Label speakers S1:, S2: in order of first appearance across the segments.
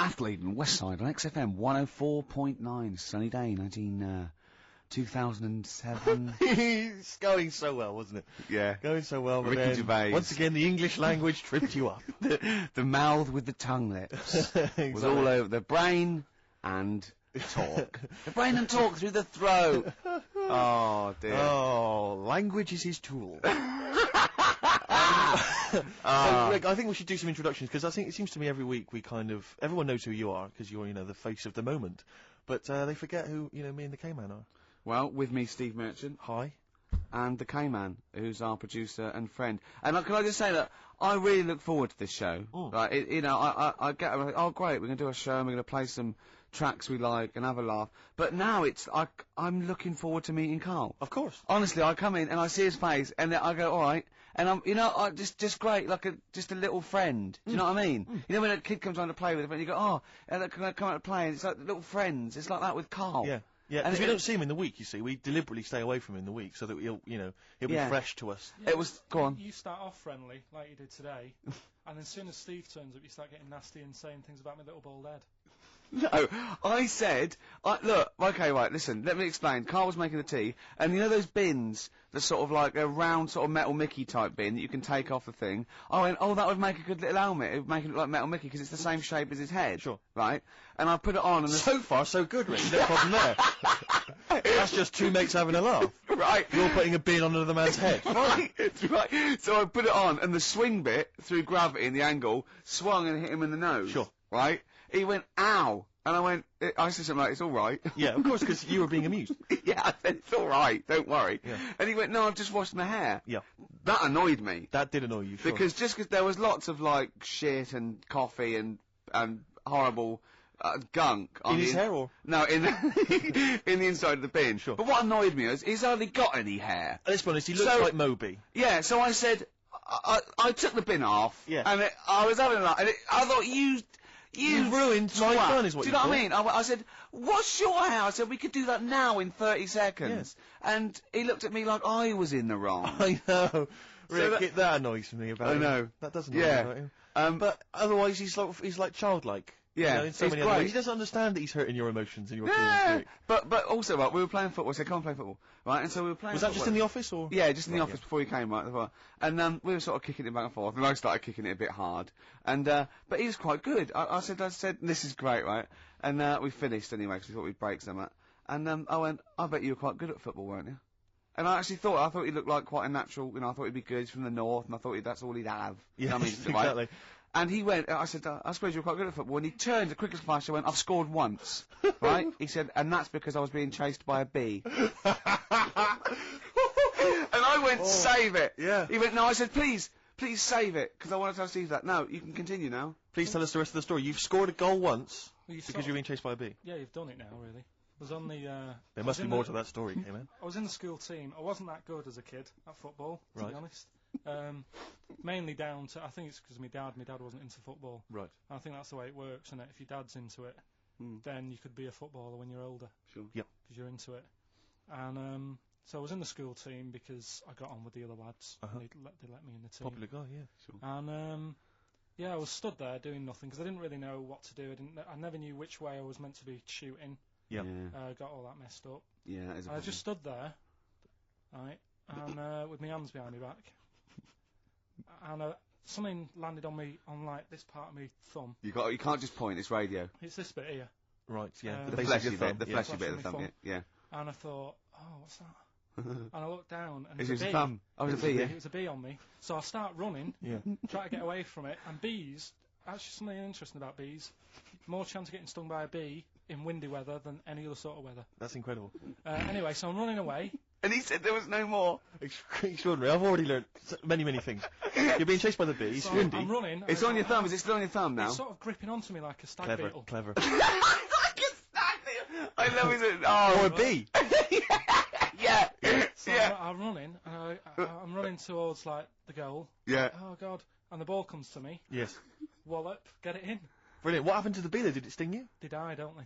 S1: Athlete and Westside on XFM 104.9. Sunny day, 2007.
S2: It's going so well, wasn't it?
S1: Yeah.
S2: Going so well, but
S1: Ricky
S2: then,
S1: Gervais.
S2: once again, the English language tripped you up.
S1: The mouth with the tongue lips
S2: Exactly.
S1: was all over the brain and talk. The brain and talk through the throat. Oh, dear.
S2: Oh, language is his tool. So, Rick, I think we should do some introductions, because I think it seems to me every week everyone knows who you are, because you're, the face of the moment, but they forget who, me and the K-Man are.
S1: Well, with me, Steve Merchant.
S2: Hi.
S1: And the K-Man, who's our producer and friend. And can I just say that I really look forward to this show. Right? I get, oh great, we're going to do a show and we're going to play some tracks we like and have a laugh. But now I'm looking forward to meeting Karl.
S2: Of course.
S1: Honestly, I come in and I see his face and then I go, alright. And I'm, just great, just a little friend. Do you know what I mean? You know when a kid comes on to play with it and you go, oh, and can I come out to play? And it's like little friends. It's like that with Karl.
S2: Yeah. Yeah, because we don't see him in the week, you see. We deliberately stay away from him in the week so that he'll be fresh to us.
S3: Yeah,
S1: go on.
S3: You start off friendly, like you did today, and as soon as Steve turns up, you start getting nasty and saying things about my little bald head.
S1: No, I said, look, okay, right, listen, let me explain. Karl was making the tea, and you know those bins, the sort of like a round sort of Metal Mickey type bin that you can take off the thing? I went, oh, that would make a good little helmet. It would make it look like Metal Mickey, because it's the same shape as his head.
S2: Sure.
S1: Right? And I put it on, and
S2: so far, so good, Rick. No problem there. That's just two mates having a laugh.
S1: Right.
S2: You're putting a bin on another man's head.
S1: Right. So I put it on, and the swing bit, through gravity and the angle, swung and hit him in the nose.
S2: Sure.
S1: Right? He went, ow! And I went, I said something like, it's alright.
S2: Yeah, of course, because you were being amused.
S1: Yeah, I said, it's alright, don't worry.
S2: Yeah.
S1: And he went, no, I've just washed my hair.
S2: Yeah.
S1: That annoyed me.
S2: That did annoy you, sure.
S1: Because there was lots of, like, shit and coffee and horrible gunk on
S2: in his hair, or?
S1: No, in the inside of the bin.
S2: Sure.
S1: But what annoyed me is, he's hardly got any hair.
S2: Let's be honest, he looks like Moby.
S1: Yeah, so I said, I took the bin off.
S2: Yeah.
S1: And I was having a laugh, and I thought, you
S2: ruined my fun, is what you
S1: do you know what I mean? I said, what's your hair? I said, we could do that now in 30 seconds.
S2: Yes.
S1: And he looked at me like I was in the wrong.
S2: I know. Rick, that annoys me about him.
S1: I know.
S2: That doesn't annoy me about him. But otherwise, he's like childlike.
S1: Yeah,
S2: in so many other ways. He doesn't understand that he's hurting your emotions and your feelings.
S1: But also, right, we were playing football, so come and play football, right? And so we were playing.
S2: Was that just in the office, or?
S1: Yeah, just in the office before you came, right? And we were sort of kicking it back and forth, and I started kicking it a bit hard. And but he was quite good. I said, this is great, right? And we finished anyway, because we thought we'd break some. And I went, I bet you were quite good at football, weren't you? And I actually thought he looked like quite a natural, I thought he'd be good, he's from the north, and I thought that's all he'd have.
S2: Yeah,
S1: you know what I mean?
S2: exactly.
S1: And he went, I said, I suppose you're quite good at football. And he turned, the quickest flash, I went, I've scored once. Right? He said, and that's because I was being chased by a bee. And I went, save it.
S2: Yeah.
S1: He went, no, I said, please save it, because I want to tell Steve that. No, you can continue now.
S2: Please tell us the rest of the story. You've scored a goal once, because you're being chased by a bee.
S3: Yeah, you've done it now, really. I was on the,
S2: there must be more to that story, man.
S3: I was in the school team. I wasn't that good as a kid at football, to be honest. Mainly down to, I think it's because my dad wasn't into football.
S2: Right.
S3: I think that's the way it works, isn't it? If your dad's into it, then you could be a footballer when you're older.
S1: Sure.
S2: Yep.
S3: Because you're into it. And so I was in the school team because I got on with the other lads. They let me in the team.
S2: Popular guy, yeah. Sure.
S3: And I was stood there doing nothing because I didn't really know what to do. I never knew which way I was meant to be shooting.
S2: Yeah.
S3: Got all that messed up.
S1: Yeah, that is
S3: I just stood there, right, and with my hands behind my back. And something landed on me, on like this part of my thumb. You
S1: can't just point, it's radio.
S3: It's this bit here.
S2: Right, yeah.
S1: The fleshy bit, the fleshy bit of the thumb, yeah.
S3: And I thought, oh, what's that? And I looked down, and
S1: it
S3: was
S1: was
S3: a bee.
S1: Thumb. Oh, it was a bee, yeah.
S3: It was a bee on me. So I start running, try to get away from it, and bees, actually something interesting about bees, more chance of getting stung by a bee in windy weather than any other sort of weather.
S2: That's incredible.
S3: Anyway, so I'm running away.
S1: And he said there was no more.
S2: Extraordinary. I've already learned many, many things. You're being chased by the bees.
S3: So
S2: windy.
S3: I'm running.
S1: It's on your thumb. Is it still on your thumb now?
S3: It's sort of gripping onto me like a stag beetle.
S2: Clever.
S1: Like a stag beetle. I love it. Oh,
S2: or a bee.
S1: Yeah.
S3: So I'm running. And I'm running towards like the goal.
S1: Yeah.
S3: Oh God! And the ball comes to me.
S2: Yes.
S3: Wallop. Get it in.
S2: Brilliant. What happened to the bee? Did it sting you?
S3: They die, don't they?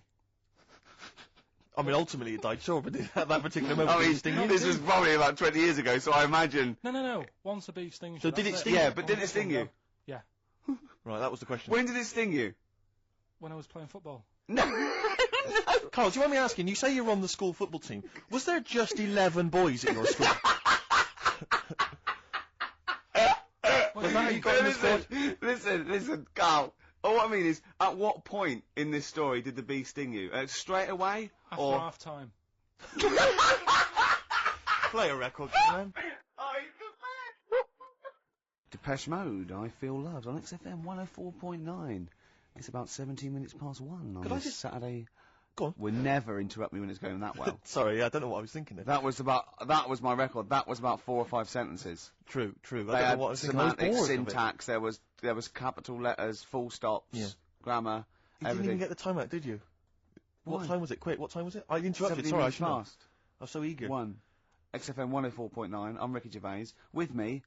S2: I mean, ultimately it died, sure, but at that particular moment, did it sting you?
S1: This was probably about 20 years ago, so I imagine.
S3: No. Once a bee stings
S2: you. So did it sting you?
S1: Yeah, but did it sting you?
S3: Yeah.
S2: Right, that was the question.
S1: When did it sting you?
S3: when I was playing football.
S1: No.
S2: Karl, do you mind me asking, you say you're on the school football team. Was there just 11 boys at your school? Was that how you got in the squad?
S1: Listen, Karl. All I mean is, at what point in this story did the bee sting you? Straight away?
S3: After
S1: or
S3: half time.
S2: Play a record, man.
S1: Depeche Mode, I Feel Loved, on XFM 104.9. It's about 17 minutes past 1 on this Saturday.
S2: Go on.
S1: We'll never interrupt me when it's going that well.
S2: Sorry, I don't know what I was thinking of.
S1: That was my record. That was about 4 or 5 sentences.
S2: True.
S1: They
S2: I don't
S1: had
S2: know what I was thinking.
S1: semantic
S2: I was bored
S1: syntax. There was capital letters, full stops, grammar,
S2: You
S1: everything.
S2: didn't even get the time out, did you?
S1: Why?
S2: What time was it? Quick, what time was it? I interrupted.
S1: 17
S2: Sorry, I
S1: minutes
S2: should have.
S1: past.
S2: I was so eager.
S1: 1. XFM 104.9. I'm Ricky Gervais. With me,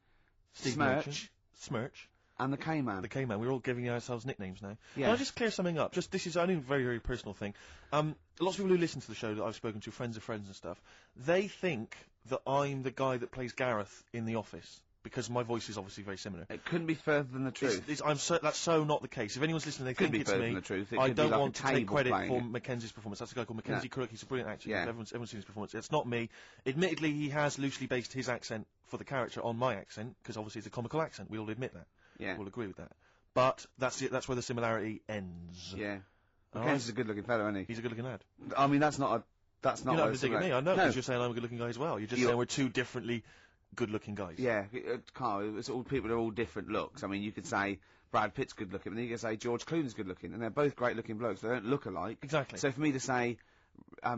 S2: Steve
S1: Smirch,
S2: Merchant. Smirch.
S1: and the K-Man.
S2: The K-Man. We're all giving ourselves nicknames now.
S1: Yeah.
S2: Can I just clear something up? This is only a very, very personal thing. Lots of people who listen to the show that I've spoken to, friends of friends and stuff, they think that I'm the guy that plays Gareth in The Office, because my voice is obviously very similar.
S1: It couldn't be further than the truth.
S2: That's so not the case. If anyone's listening, they
S1: Could
S2: think
S1: be
S2: it's
S1: further
S2: me.
S1: than the truth. It
S2: I
S1: could be
S2: don't
S1: like
S2: want
S1: a
S2: to take
S1: table
S2: credit
S1: playing
S2: for
S1: it.
S2: Mackenzie's performance. That's a guy called Mackenzie Crook. He's a brilliant actor.
S1: Yeah.
S2: Everyone's seen his performance. It's not me. Admittedly, he has loosely based his accent for the character on my accent, because obviously it's a comical accent. We all admit that.
S1: Yeah.
S2: We'll agree with that. But that's it. That's where the similarity ends.
S1: Yeah.
S2: All
S1: Mackenzie's a good-looking fella, isn't he?
S2: He's a good-looking lad.
S1: I mean, that's not
S2: You're not
S1: a
S2: visiting me. I know,
S1: No.
S2: because you're saying I'm a good-looking guy as well. You're just saying we're two differently good-looking guys.
S1: Yeah, Karl, it's all people are all different looks. I mean, you could say Brad Pitt's good looking, and then you could say George Clooney's good looking, and they're both great looking blokes. They don't look alike.
S2: Exactly.
S1: So for me to say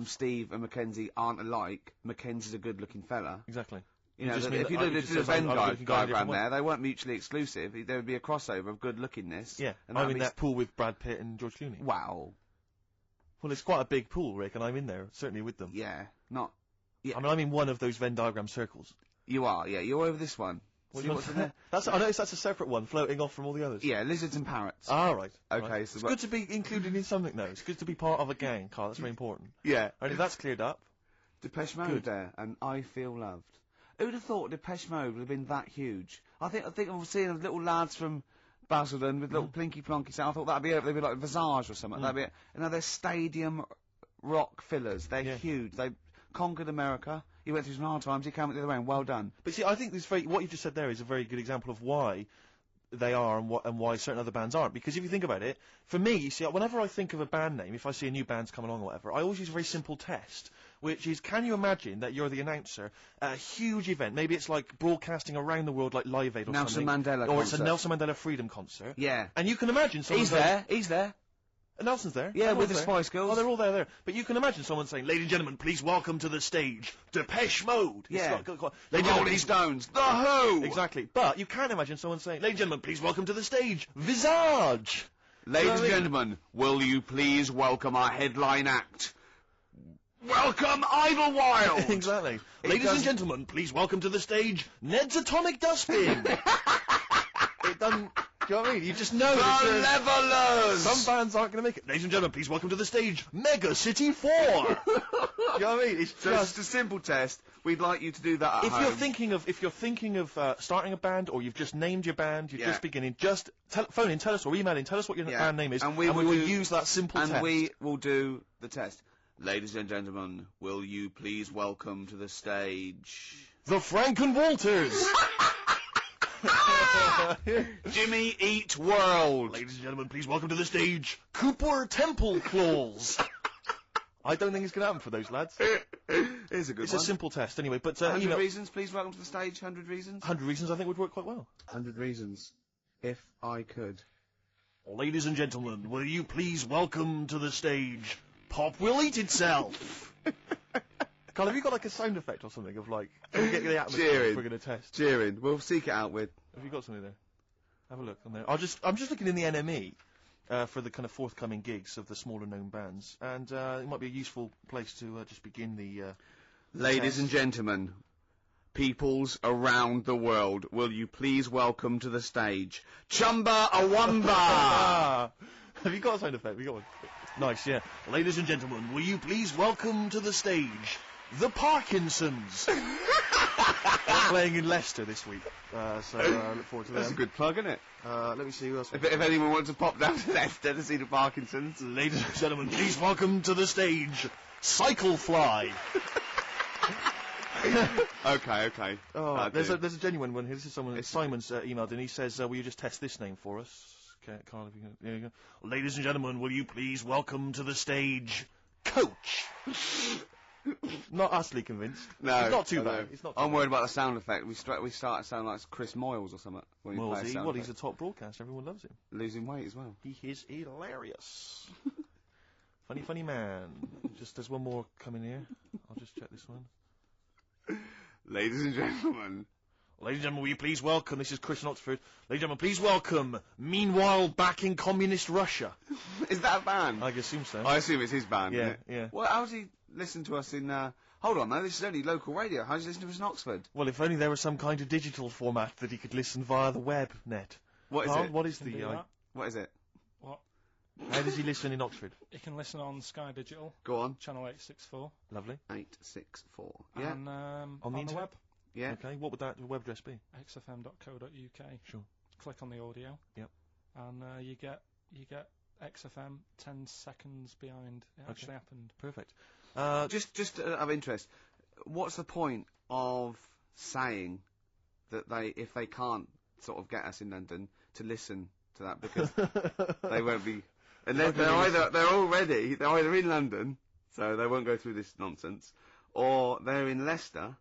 S1: Steve and Mackenzie aren't alike, Mackenzie's a good looking fella.
S2: Exactly.
S1: You know,
S2: just mean
S1: if you
S2: that-
S1: look
S2: you
S1: at
S2: just
S1: the
S2: said I'm
S1: Venn
S2: a good-looking guy in a
S1: diagram
S2: different
S1: there, they weren't mutually exclusive. There would be a crossover of good lookingness.
S2: Yeah.
S1: And
S2: I'm
S1: that'd
S2: in
S1: be
S2: that pool with Brad Pitt and George Clooney.
S1: Wow.
S2: Well, it's quite a big pool, Rick, and I'm in there, certainly with them.
S1: Yeah. Not. Yeah.
S2: I mean, I'm in one of those Venn diagram circles.
S1: You are. Yeah. You're over this one.
S2: What
S1: See
S2: do you
S1: what's in
S2: want?
S1: there?
S2: I noticed that's a separate one, floating off from all the others.
S1: Yeah. Lizards and parrots.
S2: Ah, right.
S1: Okay,
S2: Right.
S1: so
S2: it's
S1: what-
S2: good to be included in something, though. It's good to be part of a gang, Karl. That's very important.
S1: Yeah.
S2: Right, if that's cleared up.
S1: Depeche Mode
S2: Good.
S1: there, and I Feel Loved. Who'd have thought Depeche Mode would have been that huge? I think I'm seeing little lads from Basildon with little plinky plonky sound. I thought that'd be it. They'd be like Visage or something. That'd be it. And now they're stadium rock fillers. They're huge. They conquered America. He went through some hard times. He came out the other way. And well done.
S2: But see, I think what you just said there is a very good example of why they are and why certain other bands aren't. Because if you think about it, for me, you see, whenever I think of a band name, if I see a new band's come along or whatever, I always use a very simple test, which is, can you imagine that you're the announcer at a huge event? Maybe it's like broadcasting around the world like Live Aid or
S1: Nelson
S2: something.
S1: Mandela
S2: Or it's a
S1: concert.
S2: Nelson Mandela Freedom concert.
S1: Yeah.
S2: And you can imagine someone
S1: He's
S2: going,
S1: there. He's there.
S2: Nelson's there.
S1: Yeah, with
S2: Everyone's
S1: the
S2: there.
S1: Spice Girls.
S2: Oh, they're all there. But you can imagine someone saying, "Ladies and gentlemen, please welcome to the stage, Depeche Mode."
S1: Yeah.
S2: It's not-
S1: The
S2: Ladies and
S1: Rolling
S2: gentlemen,
S1: Stones. The Who.
S2: Exactly. But you can imagine someone saying, "Ladies and gentlemen, please welcome to the stage, Visage."
S1: Ladies and
S2: I mean?
S1: gentlemen, will you please welcome our headline act? Welcome Idlewild.
S2: Exactly. Ladies
S1: doesn't-
S2: and gentlemen, please welcome to the stage, Ned's Atomic Dustbin. It doesn't. Do you know what I mean? You just know.
S1: The
S2: that
S1: Levelers.
S2: some bands aren't going to make it. Ladies and gentlemen, please welcome to the stage, Mega City 4. Do you know what I mean? It's
S1: So it's just a simple test. We'd like you to do that at
S2: If
S1: home.
S2: you're thinking of starting a band, or you've just named your band, you're
S1: Yeah.
S2: just beginning, just phone in, tell us, or email in, tell us what your
S1: Yeah.
S2: band name is,
S1: And we will
S2: will
S1: do-
S2: use that simple
S1: and
S2: test.
S1: we will do the test. Ladies and gentlemen, will you please welcome to the stage
S2: The Franken Walters.
S1: Jimmy Eat World.
S2: Ladies and gentlemen, please welcome to the stage, Cooper Temple Claws. I don't think it's going to happen for those lads.
S1: Here's a good
S2: It's
S1: one.
S2: a simple test anyway, but
S1: 100
S2: email.
S1: reasons, please welcome to the stage. 100 reasons.
S2: 100 reasons I think would work quite well.
S1: 100 reasons, if I could.
S2: Ladies and gentlemen, will you please welcome to the stage, Pop Will Eat Itself. Carl, have you got like a sound effect or something of like, can we get the atmosphere
S1: Cheering.
S2: if we're going to test?
S1: Cheering. We'll seek it out with.
S2: Have you got something there? Have a look on there. I'm just looking in the NME for the kind of forthcoming gigs of the smaller known bands, and it might be a useful place to just begin the.
S1: Ladies
S2: test.
S1: and gentlemen, peoples around the world, will you please welcome to the stage Chumba Awamba?
S2: Have you got a sound effect? Have you got one? Nice, yeah. Ladies and gentlemen, will you please welcome to the stage the Parkinsons? playing in Leicester this week. So look forward to them.
S1: That's a good plug, isn't it?
S2: Let me see who else.
S1: If anyone wants to pop down to Leicester to see the Parkinsons.
S2: Ladies and gentlemen, please welcome to the stage, Cyclefly.
S1: Okay.
S2: Oh, there's a genuine one here. This is someone. Simon's emailed, and he says, "Will you just test this name for us, Karl? If you can, there you go. Ladies and gentlemen, will you please welcome to the stage, Coach." Not utterly convinced.
S1: No,
S2: it's not too bad. It's not.
S1: I'm worried about the sound effect. We start to sound like Chris Moyles or something. When we play a sound
S2: he's a top broadcaster. Everyone loves him.
S1: Losing weight as well.
S2: He is hilarious. funny man. Just there's one more coming here. I'll just check this one.
S1: Ladies and gentlemen.
S2: Ladies and gentlemen, will you please welcome, this is Chris in Oxford. Ladies and gentlemen, please welcome, meanwhile back in communist Russia.
S1: Is that a band?
S2: I assume so.
S1: I assume it's his band,
S2: yeah,
S1: isn't it?
S2: Yeah.
S1: Well, how does he listen to us in, hold on, man, this is only local radio. How does he listen to us in Oxford?
S2: Well, if only there was some kind of digital format that he could listen via the web net.
S1: What is it?
S2: What is the,
S1: what is it?
S3: What?
S2: How does he listen in Oxford?
S3: You can listen on Sky Digital.
S1: Go on.
S3: Channel 864.
S2: Lovely.
S1: 864. Yeah.
S3: And
S2: on the
S3: web.
S1: Yeah.
S2: Okay, what would that web address be?
S3: xfm.co.uk.
S2: Sure.
S3: Click on the audio.
S2: Yep.
S3: And you get XFM 10 seconds behind it actually happened.
S2: Perfect.
S1: Just out of interest, what's the point of saying that if they can't sort of get us in London to listen to that, because they won't be, and they're either in London, so they won't go through this nonsense, or they're in Leicester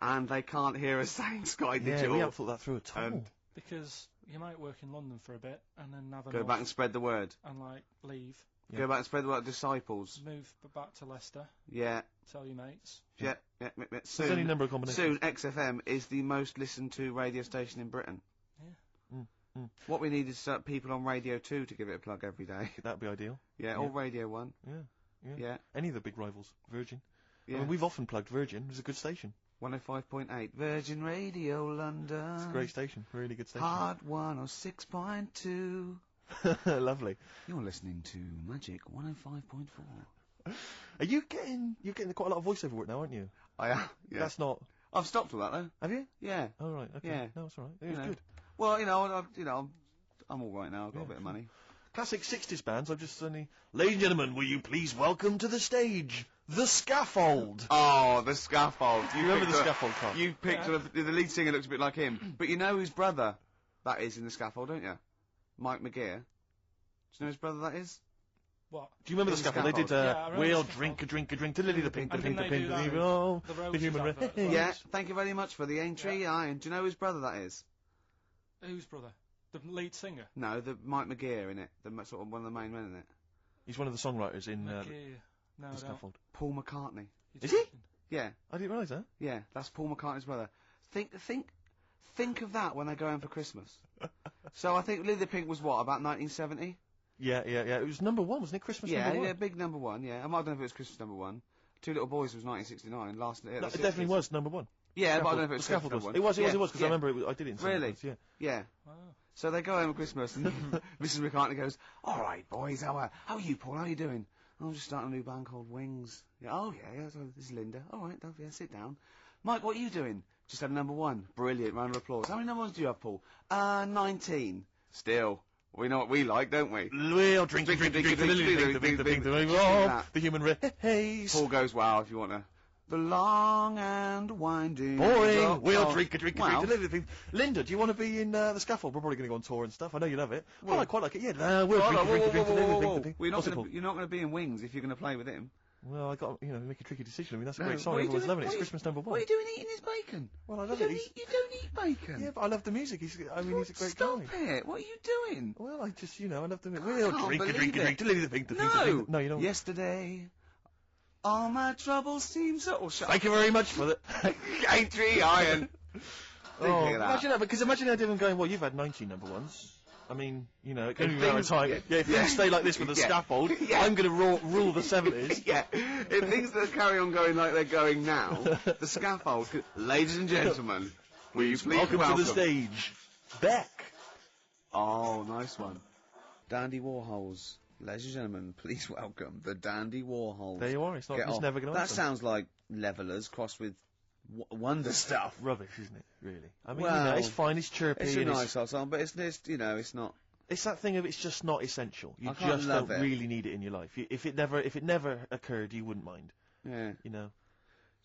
S1: and they can't hear us saying Sky Digital.
S2: Yeah, we haven't thought that through at all.
S3: Because you might work in London for a bit and then have
S1: go back and spread the word.
S3: And leave.
S1: Yeah. Go back and spread the word. Disciples.
S3: Move back to Leicester.
S1: Yeah.
S3: Tell your mates.
S1: Yeah.
S2: Soon, there's any number of combinations.
S1: Soon, XFM is the most listened to radio station in Britain.
S2: Yeah.
S1: What we need is people on Radio 2 to give it a plug every day.
S2: That'd be ideal.
S1: Yeah, or Radio 1.
S2: Yeah. Any of the big rivals. Virgin.
S1: Yeah.
S2: I mean, we've often plugged Virgin. It's a good station.
S1: 105.8 Virgin Radio London.
S2: It's a great station. Really good station.
S1: Hard 106.2.
S2: Lovely.
S1: You're listening to Magic 105.4.
S2: Are you getting quite a lot of voiceover work now, aren't you?
S1: I am. Yeah.
S2: That's not.
S1: I've stopped all that though.
S2: Have you?
S1: Yeah.
S2: Oh right. Okay.
S1: Yeah.
S2: No, it's all right. It was good.
S1: Well, I'm all right now. I've got a bit of money.
S2: Classic 60s bands. I've just suddenly. Ladies and gentlemen, will you please welcome to the stage The Scaffold?
S1: Oh, The Scaffold.
S2: You remember The Scaffold, Karl?
S1: You picked the lead singer looks a bit like him, but you know whose brother that is in The Scaffold, don't you? Mike McGear. Do you know whose brother that is?
S3: What?
S2: Do you remember The Scaffold? They did we'll drink to Lily the Pink, the Human
S1: Yeah, thank you very much for the entry. Do you know whose brother that is?
S3: Whose brother? The lead singer?
S1: No, the Mike McGear in it. Sort of one of the main men in it.
S2: He's one of the songwriters in
S3: The
S2: Scaffold.
S1: Paul McCartney.
S2: Is he?
S1: Yeah.
S2: I didn't realise that.
S1: Yeah, that's Paul McCartney's brother. Think of that when they go home for Christmas. So I think Lily the Pink was what, about 1970?
S2: Yeah. It was number one, wasn't it? Christmas number one?
S1: Yeah, big number one, yeah. I don't know if it was Christmas number one. Two Little Boys was 1969, last year.
S2: No, it definitely was number one.
S1: Yeah, but I don't know if it was Christmas number one.
S2: It was, because I remember I did it in
S1: Really? Yeah.
S3: Wow.
S1: So they go home at Christmas, and Mrs. McCartney goes, "All right, boys, how are you, Paul? How are you doing?" "I'm just starting a new band called Wings." "Yeah, oh yeah, so this is Linda." "All right, sit down." "Mike, what are you doing?" "Just had number one." Brilliant, round of applause. "How many number ones do you have, Paul?" 19. Still, we know what we like, don't we?
S2: We'll drink the human race.
S1: Paul goes, "Wow, if you want to." The long and winding.
S2: Boring. We'll drink. Linda, do you want to be in The Scaffold? We're probably going to go on tour and stuff. I know you love it. Well, I quite like it. Yeah. We'll drink.
S1: You're not going to be in Wings if you're going to play with him.
S2: Well, I got make a tricky decision. I mean, that's a great song. Everyone's loving it. It's Christmas number one.
S1: What are you doing eating his bacon?
S2: Well, I love it.
S1: You don't eat bacon.
S2: Yeah, but I love the music. He's a great guy.
S1: Stop it. What are you doing?
S2: Well, I just, I love the music. We'll drink. No, you don't.
S1: Yesterday, all my troubles seem so...
S2: Thank you very much for that.
S1: Aintree Iron.
S2: Imagine that, because imagine how different going, well, you've had 19 number ones. I mean, it can be a matter of time. Yeah, if things stay like this with The Scaffold, I'm going to rule the 70s.
S1: Yeah, if things that carry on going like they're going now, The Scaffold, ladies and gentlemen, will you please welcome
S2: to the stage, Beck.
S1: Oh, nice one. Dandy Warhols. Ladies and gentlemen, please welcome the Dandy Warhols.
S2: There you are. It's never going to
S1: That sounds like Levellers crossed with wonder stuff.
S2: Rubbish, isn't it? Really. I mean,
S1: Well,
S2: it's fine. It's chirpy.
S1: It's a
S2: and
S1: nice old song, but it's it's not.
S2: It's that thing of it's just not essential. You
S1: I can't
S2: just
S1: love
S2: don't
S1: it.
S2: really need it in your life. If it never occurred, you wouldn't mind.
S1: Yeah.
S2: You know.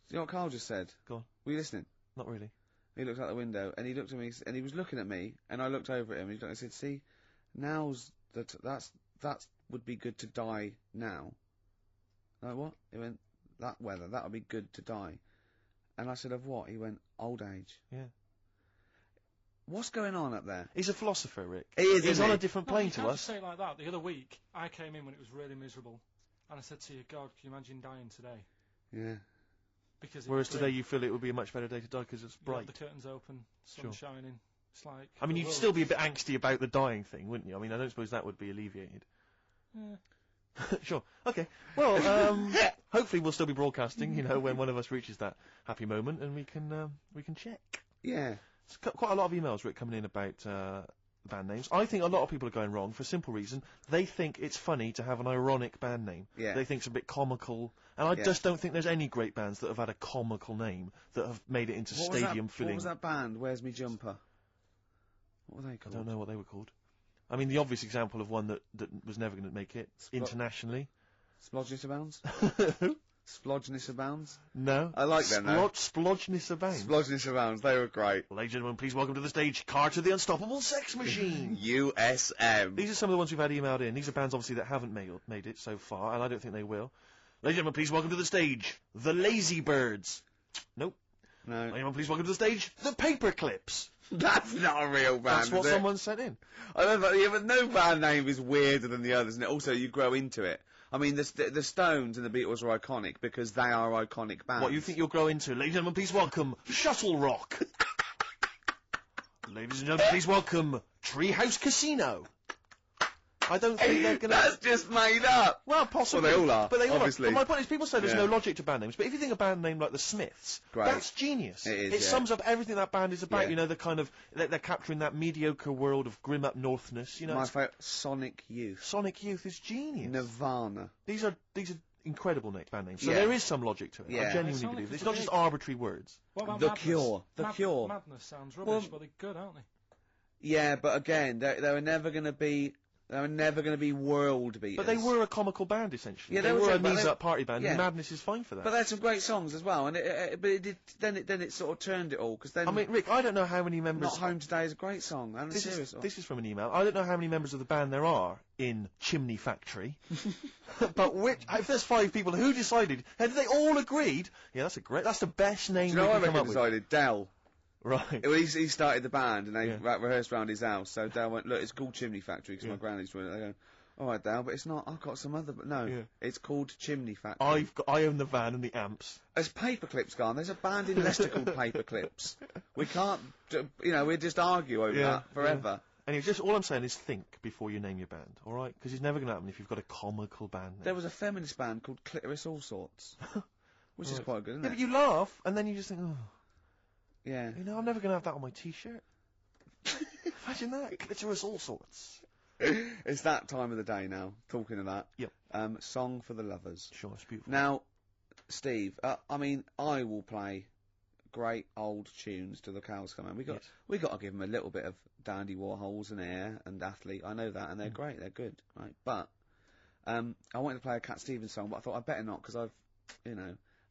S1: Do you know what Karl just said?
S2: Go on.
S1: Were you listening?
S2: Not really.
S1: He looked out the window and he looked at me and he was looking at me and I looked over at him and he said, "See, now's that would be good to die now." Like what? He went, "That weather, that would be good to die." And I said, "Of what?" He went, "Old age."
S2: Yeah.
S1: What's going on up there?
S2: He's a philosopher, Rick.
S1: He is.
S2: He's
S1: isn't
S2: on
S1: he?
S2: a different
S3: No,
S2: plane
S3: you
S2: to
S3: can't
S2: us.
S3: just say it like that. The other week, I came in when it was really miserable, and I said to you, God, can you imagine dying today?
S1: Yeah.
S3: Because it
S2: Whereas
S3: was
S2: today you feel it would be a much better day to die because it's
S3: you have
S2: bright.
S3: the curtains open, sun
S2: Sure.
S3: shining. It's like.
S2: I mean,
S3: the
S2: you'd
S3: world-
S2: still be a bit angsty about the dying thing, wouldn't you? I mean, I don't suppose that would be alleviated.
S3: Yeah.
S2: Sure. Okay. Well, hopefully we'll still be broadcasting, when one of us reaches that happy moment, and we can check.
S1: Yeah.
S2: It's quite a lot of emails, Rick, coming in about band names. I think a lot of people are going wrong for a simple reason. They think it's funny to have an ironic band name.
S1: Yeah.
S2: They think it's a bit comical. And I just don't think there's any great bands that have had a comical name that have made it into stadium
S1: What
S2: filling.
S1: was that band? Where's Me Jumper? What were they
S2: I
S1: called?
S2: don't know what they were called. I mean, the obvious example of one that was never going to make it internationally.
S1: Splodgeness Abounds? Splodgeness Abounds?
S2: No.
S1: I like them, though.
S2: Splodgeness Abounds.
S1: Splodgeness Abounds, they were great.
S2: Ladies and gentlemen, please welcome to the stage Carter the Unstoppable Sex Machine.
S1: USM.
S2: These are some of the ones we've had emailed in. These are bands, obviously, that haven't made it so far, and I don't think they will. Ladies and gentlemen, please welcome to the stage The Lazy Birds. Nope.
S1: No.
S2: Ladies and gentlemen, please welcome to the stage The Paperclips.
S1: That's not a real band,
S2: That's what
S1: is it?
S2: someone sent in.
S1: I don't know, yeah, but no band name is weirder than the others, and also you grow into it. I mean, the Stones and the Beatles are iconic because they are iconic bands.
S2: What you think you'll grow into? Ladies and gentlemen, please welcome Shuttle Rock. Ladies and gentlemen, please welcome Treehouse Casino. I don't think they're going to...
S1: That's just made up!
S2: Well, possibly.
S1: Well, they all are,
S2: But they all
S1: obviously.
S2: are. But my point is, people say there's
S1: Yeah.
S2: no logic to band names, but if you think a band name like the Smiths,
S1: Great.
S2: that's genius.
S1: It is,
S2: It
S1: yeah.
S2: sums up everything that band is about.
S1: Yeah.
S2: The kind of they're capturing that mediocre world of grim up northness.
S1: My favourite, Sonic Youth.
S2: Sonic Youth is genius.
S1: Nirvana.
S2: These are incredible band names. So
S1: Yeah.
S2: there is some logic to it.
S1: Yeah.
S2: I
S3: They
S2: genuinely
S3: sound
S2: believe
S3: like
S2: it. It's not just
S3: big-
S2: arbitrary words.
S3: What about
S1: The
S3: Madness?
S1: Cure. The Cure.
S3: Madness sounds rubbish,
S1: Well-
S3: but they're good, aren't they?
S1: Yeah, but again, they were never going to be... They were never going to be world beaters.
S2: But they were a comical band, essentially.
S1: Yeah,
S2: they
S1: they
S2: were
S1: were
S2: a
S1: good, but
S2: knees
S1: they-
S2: up party band,
S1: yeah.
S2: and Madness is fine for that.
S1: But they had some great songs as well, and then it sort of turned it all, because then...
S2: I mean, Rick, I don't know how many members...
S1: Not Home Today is a great song, and
S2: This
S1: serious.
S2: is from an email. I don't know how many members of the band there are in Chimney Factory, but if there's 5 people, who decided? Had they all agreed? Yeah, that's the best name
S1: Do you know
S2: we
S1: what I
S2: can come
S1: reckon
S2: up with.
S1: decided? Dell.
S2: Right.
S1: Well, he started the band, and they
S2: Yeah.
S1: rehearsed around his house, so Dell went, look, it's called Chimney Factory, because
S2: Yeah.
S1: my granny's doing it. They go, alright, Dell, but it's not, I've got some other... No,
S2: Yeah.
S1: it's called Chimney Factory.
S2: I own the van and the amps.
S1: As Paperclips gone, there's a band in Leicester called Paperclips. We can't, we just argue over
S2: Yeah,
S1: that forever.
S2: Anyway, just all I'm saying is think before you name your band, all right? Because it's never going to happen if you've got a comical band name.
S1: There was a feminist band called Clitoris All Sorts, which is
S2: Right.
S1: quite good, isn't
S2: Yeah,
S1: it?
S2: but you laugh and then you just think, oh,
S1: Yeah.
S2: I'm never going to have that on my T-shirt. Imagine that, Clitoris All Sorts.
S1: It's that time of the day now, talking of that.
S2: Yep.
S1: Song for the Lovers.
S2: Sure, it's beautiful.
S1: Now, Steve, I will play great old tunes to the cows come home. We got to give them a little bit of Dandy Warhols and Air and Athlete. I know that, and they're great. They're good, right? But I wanted to play a Cat Stevens song, but I thought I'd better not because I've,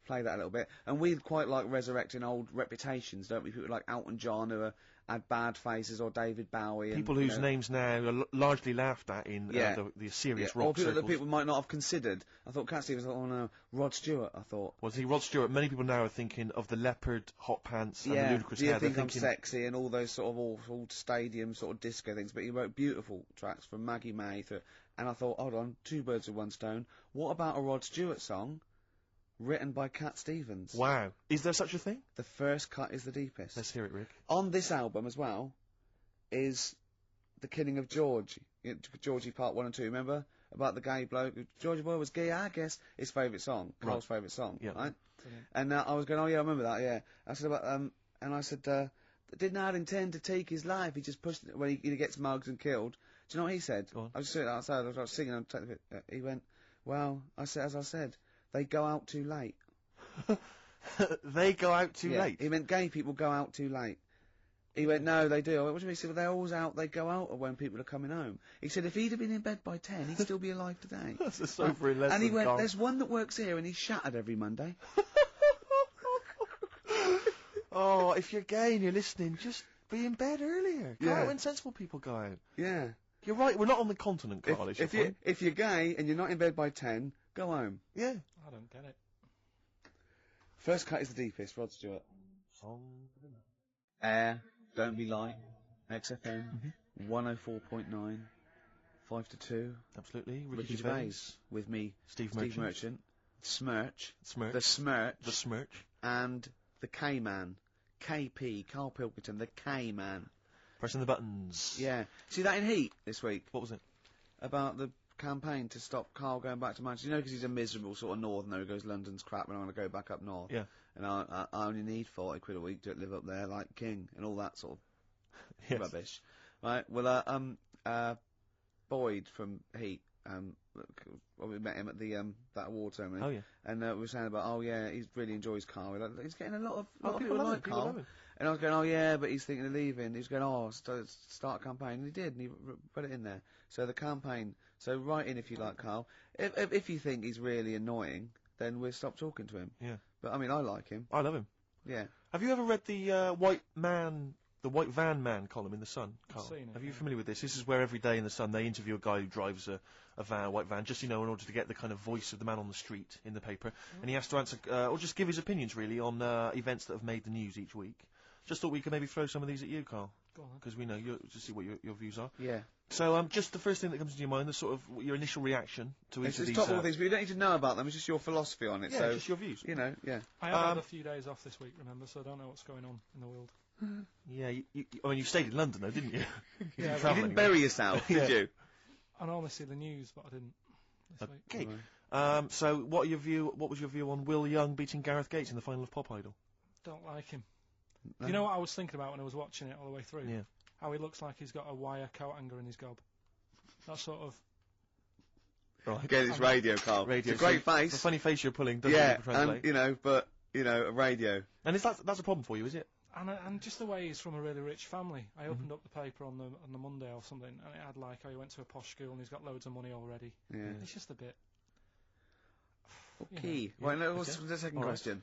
S1: play that a little bit. And we quite like resurrecting old reputations, don't we? People like Elton John who had bad faces, or David Bowie.
S2: People
S1: and,
S2: whose names now are largely laughed at in the serious rock
S1: or people
S2: circles.
S1: that people might not have considered. I thought Cat Stevens. I thought, oh no, Rod Stewart. I thought.
S2: Well, see, Rod Stewart, many people now are thinking of the leopard hot pants and the ludicrous
S1: Do you
S2: hair. They're
S1: think I'm
S2: thinking,
S1: sexy and all those sort of awful stadium sort of disco things? But he wrote beautiful tracks from Maggie May through. And I thought, hold on, 2 birds with 1 stone. What about a Rod Stewart song written by Cat Stevens?
S2: wow, is there such a thing?
S1: The first cut is the deepest.
S2: Let's hear it, Rick.
S1: On this album as well is The Killing of George. Georgie Part 1 and 2, remember? About the gay bloke. Georgie Boy was gay, I guess. His favourite song. Carl's favourite song,
S2: Yeah.
S1: right?
S3: Brilliant.
S1: And I was going, oh yeah, I remember that, yeah. I said about, and I said, did not intend to take his life. He just pushed it when he gets mugged and killed. Do you know what he said?
S2: Go on.
S1: I was sitting outside, I was singing, he went, well, as I said, they go out too late.
S2: They go out too
S1: Yeah,
S2: late.
S1: he meant gay people go out too late. He went, no, they do. I went, what do you mean? He said, well, they're always out, they go out when people are coming home. He said, if he'd have been in bed by 10, he'd still be alive today.
S2: That's a sobering lesson,
S1: And he went,
S2: Karl.
S1: there's one that works here, and he's shattered every Monday.
S2: Oh, if you're gay and you're listening, just be in bed earlier. Go
S1: Yeah.
S2: out when sensible people go out.
S1: Yeah.
S2: You're right, we're not on the continent, Karl, is your point.
S1: If you're gay and you're not in bed by 10, go home.
S2: Yeah.
S3: I don't get it.
S1: First cut is the deepest, Rod Stewart.
S2: Song.
S1: Air, Don't Be Light, XFM, 104.9, 5 to 2.
S2: Absolutely.
S1: Ricky Gervais with me,
S2: Steve
S1: Merchant. Smirch.
S2: Smirch.
S1: The Smirch.
S2: The Smirch.
S1: And the K-Man. KP, Karl Pilkington, the K-Man.
S2: Pressing the buttons.
S1: Yeah. See that in Heat this week?
S2: What was it?
S1: About the campaign to stop Karl going back to Manchester. You know, because he's a miserable sort of northerner who goes, London's crap and I want to go back up north.
S2: Yeah.
S1: And I only need 40 quid a week to live up there like king and all that sort of
S2: Yes.
S1: rubbish. Right, well, Boyd from Heat, well, we met him at the, that award ceremony.
S2: Oh, yeah.
S1: And we were saying about, oh yeah, he really enjoys Karl. We're like, he's getting a lot of
S2: people
S1: people
S2: love
S1: like
S2: him, people
S1: Karl.
S2: love him.
S1: And I was going, oh yeah, but he's thinking of leaving. He was going, oh, start a campaign. And he did, and he put it in there. So the campaign, so write in if you like Karl. If you think he's really annoying, then we'll stop talking to him.
S2: Yeah.
S1: But I mean, I like him.
S2: I love him.
S1: Yeah.
S2: Have you ever read the White Van Man column in The Sun, Karl?
S3: I've seen it,
S2: Are you
S3: yeah.
S2: familiar with this? This is where every day in The Sun they interview a guy who drives a white van, just, you know, in order to get the kind of voice of the man on the street in the paper. And he has to answer, or just give his opinions, really, on events that have made the news each week. Just thought we could maybe throw some of these at you, Karl.
S3: Go on.
S2: Because we know to see what your views are.
S1: Yeah.
S2: So, just the first thing that comes into your mind, the sort of your initial reaction to each
S1: It's
S2: of these.
S1: top all these, but you don't need to know about them. It's just your philosophy on it.
S2: Yeah,
S1: so
S2: just your views.
S1: You know, yeah.
S3: I have had a few days off this week, remember, so I don't know what's going on in the world.
S2: Yeah, I mean, you stayed in London, though, didn't you?
S3: Yeah,
S2: didn't
S1: You
S2: travel
S1: didn't
S2: anywhere.
S1: bury yourself, did
S2: Yeah.
S1: you?
S3: I normally see the news, but I didn't this week.
S2: Okay.
S1: Right.
S2: So, what was your view on Will Young beating Gareth Gates in the final of Pop Idol?
S3: Don't like him.
S1: No.
S3: You know what I was thinking about when I was watching it all the way through?
S2: Yeah.
S3: How he looks like he's got a wire coat hanger in his gob. That sort of...
S2: Right.
S1: Again, it's radio, Karl.
S2: Radio.
S1: It's a great
S2: so
S1: face.
S2: The funny face you're pulling doesn't
S1: Yeah,
S2: really translate.
S1: and, a radio.
S2: And that's a problem for you, is it?
S3: And just the way he's from a really rich family. I opened up the paper on the Monday or something, and it had like, oh, he went to a posh school and he's got loads of money already.
S1: Yeah.
S3: It's just a bit...
S1: Okay.
S2: Yeah.
S1: Right, now, what's
S2: Okay.
S1: the second
S2: All right.
S1: question?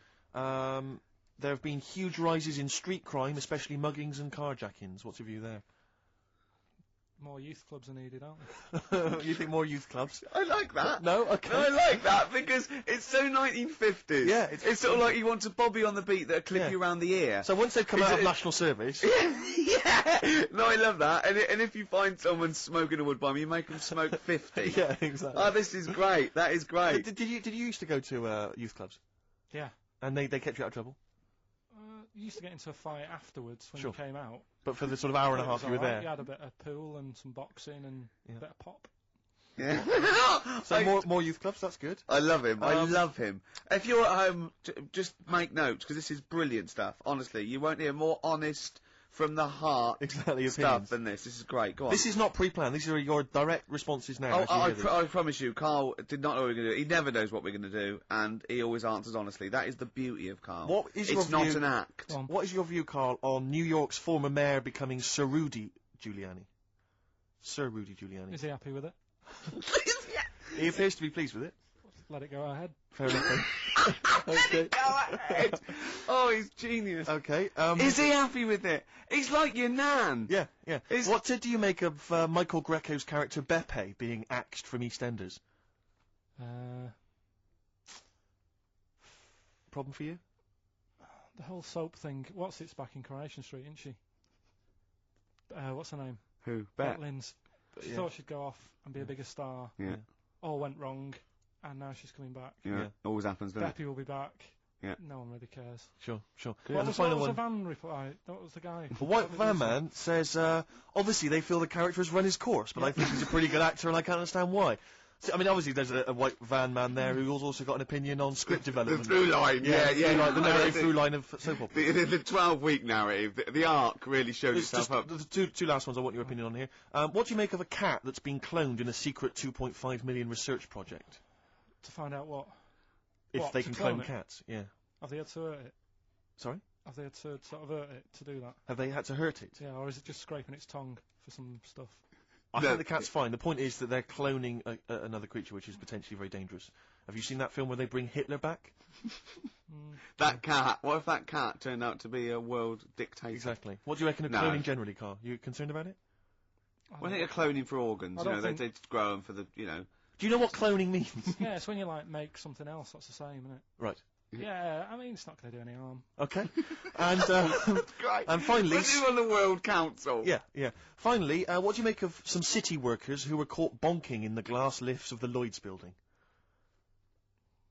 S2: There have been huge rises in street crime, especially muggings and carjackings. What's your view there?
S3: More youth clubs are needed, aren't they?
S2: You think more youth clubs?
S1: I like that.
S2: No? Okay.
S1: No, I like that because it's so 1950s.
S2: Yeah,
S1: it's sort of like you want a bobby on the beat that'll clip
S2: Yeah.
S1: you around the ear.
S2: So once they've come
S1: Is
S2: out of
S1: it-
S2: national service...
S1: yeah. No, I love that. And if you find someone smoking a wood bomb, you make them smoke 50.
S2: Yeah, exactly.
S1: Oh, this is great. That is great.
S2: Did you used to go to youth clubs?
S3: Yeah.
S2: And they kept you out of trouble?
S3: You used to get into a fight afterwards when
S2: Sure.
S3: you came out.
S2: But for the sort of hour and a
S3: It was
S2: half you were
S3: alright.
S2: there?
S3: You had a bit of pool and some boxing and
S2: Yeah.
S3: a bit of pop.
S1: Yeah.
S2: So more youth clubs, that's good.
S1: I love him. I love him. If you're at home, just make notes because this is brilliant stuff. Honestly, you won't hear more honest, from the heart
S2: Exactly,
S1: stuff
S2: opinions.
S1: than this. This is great. Go on.
S2: This is not pre-planned. These are your direct responses now.
S1: Oh,
S2: as you hear these.
S1: I promise you, Karl did not know what we were going to do. He never knows what we're going to do, and he always answers honestly. That is the beauty of Karl.
S2: What is
S1: it's
S2: your
S1: not
S2: view-
S1: an act.
S3: Go on.
S2: What is your view, Karl, on New York's former mayor becoming Sir Rudy Giuliani? Sir Rudy Giuliani.
S3: Is he happy with it?
S2: He appears to be pleased with it.
S3: Let it go ahead.
S2: Fair enough. then. Okay.
S1: Go ahead. Oh, he's genius.
S2: Okay.
S1: Is he happy with it? He's like your nan.
S2: Yeah, yeah.
S1: Is-
S2: What do you make of Michael Greco's character Beppe being axed from EastEnders? Problem for you?
S3: The whole soap thing. What's it's back in Coronation Street, isn't she? What's her name?
S1: Who?
S3: Bet
S1: Bet.
S3: Lynn's. She
S2: Yeah.
S3: thought she'd go off and be a bigger star.
S1: Yeah.
S3: All went wrong, and now she's coming back.
S1: Yeah.
S2: Yeah.
S1: Always happens, doesn't it?
S3: Beppy will be back.
S1: Yeah.
S3: No one really cares.
S2: Sure, sure.
S1: Good.
S3: What
S2: And the
S3: was,
S2: final
S3: what was
S2: one.
S3: the van reply? What was the guy?
S2: The White Van Man says, obviously they feel the character has run his course, but I think he's a pretty good actor and I can't understand why. So, I mean, obviously there's a White Van Man there who's also got an opinion on script
S1: The
S2: development.
S1: through line. Yeah, yeah.
S2: The narrative
S1: The-
S2: through line of soap opera.
S1: The 12-week narrative, the arc really showed
S2: It's
S1: itself
S2: just
S1: up.
S2: the two last ones I want your opinion on here. What do you make of a cat that's been cloned in a secret 2.5 million research project?
S3: To find out what?
S2: If
S3: What,
S2: they
S3: to
S2: can
S3: clone
S2: clone
S3: it?
S2: cats, yeah.
S3: Have they had to hurt it?
S2: Sorry?
S3: Have they had to sort of hurt it to do that?
S2: Have they had to hurt it?
S3: Yeah, or is it just scraping its tongue for some stuff?
S2: I think the cat's fine. The point is that they're cloning another creature, which is potentially very dangerous. Have you seen that film where they bring Hitler back?
S1: That cat. What if that cat turned out to be a world dictator?
S2: Exactly. What do you reckon of cloning generally, Karl? You concerned about it?
S1: Well, I think they're cloning for organs. You know, they grow them for the, you know.
S2: Do you know what cloning means?
S3: Yeah, it's when you like make something else. That's the same, isn't it?
S2: Right.
S3: Yeah, I mean it's not going to do any harm.
S2: Okay. And
S1: Great.
S2: and finally,
S1: put him on the World Council.
S2: Yeah. Finally, what do you make of some city workers who were caught bonking in the glass lifts of the Lloyd's building?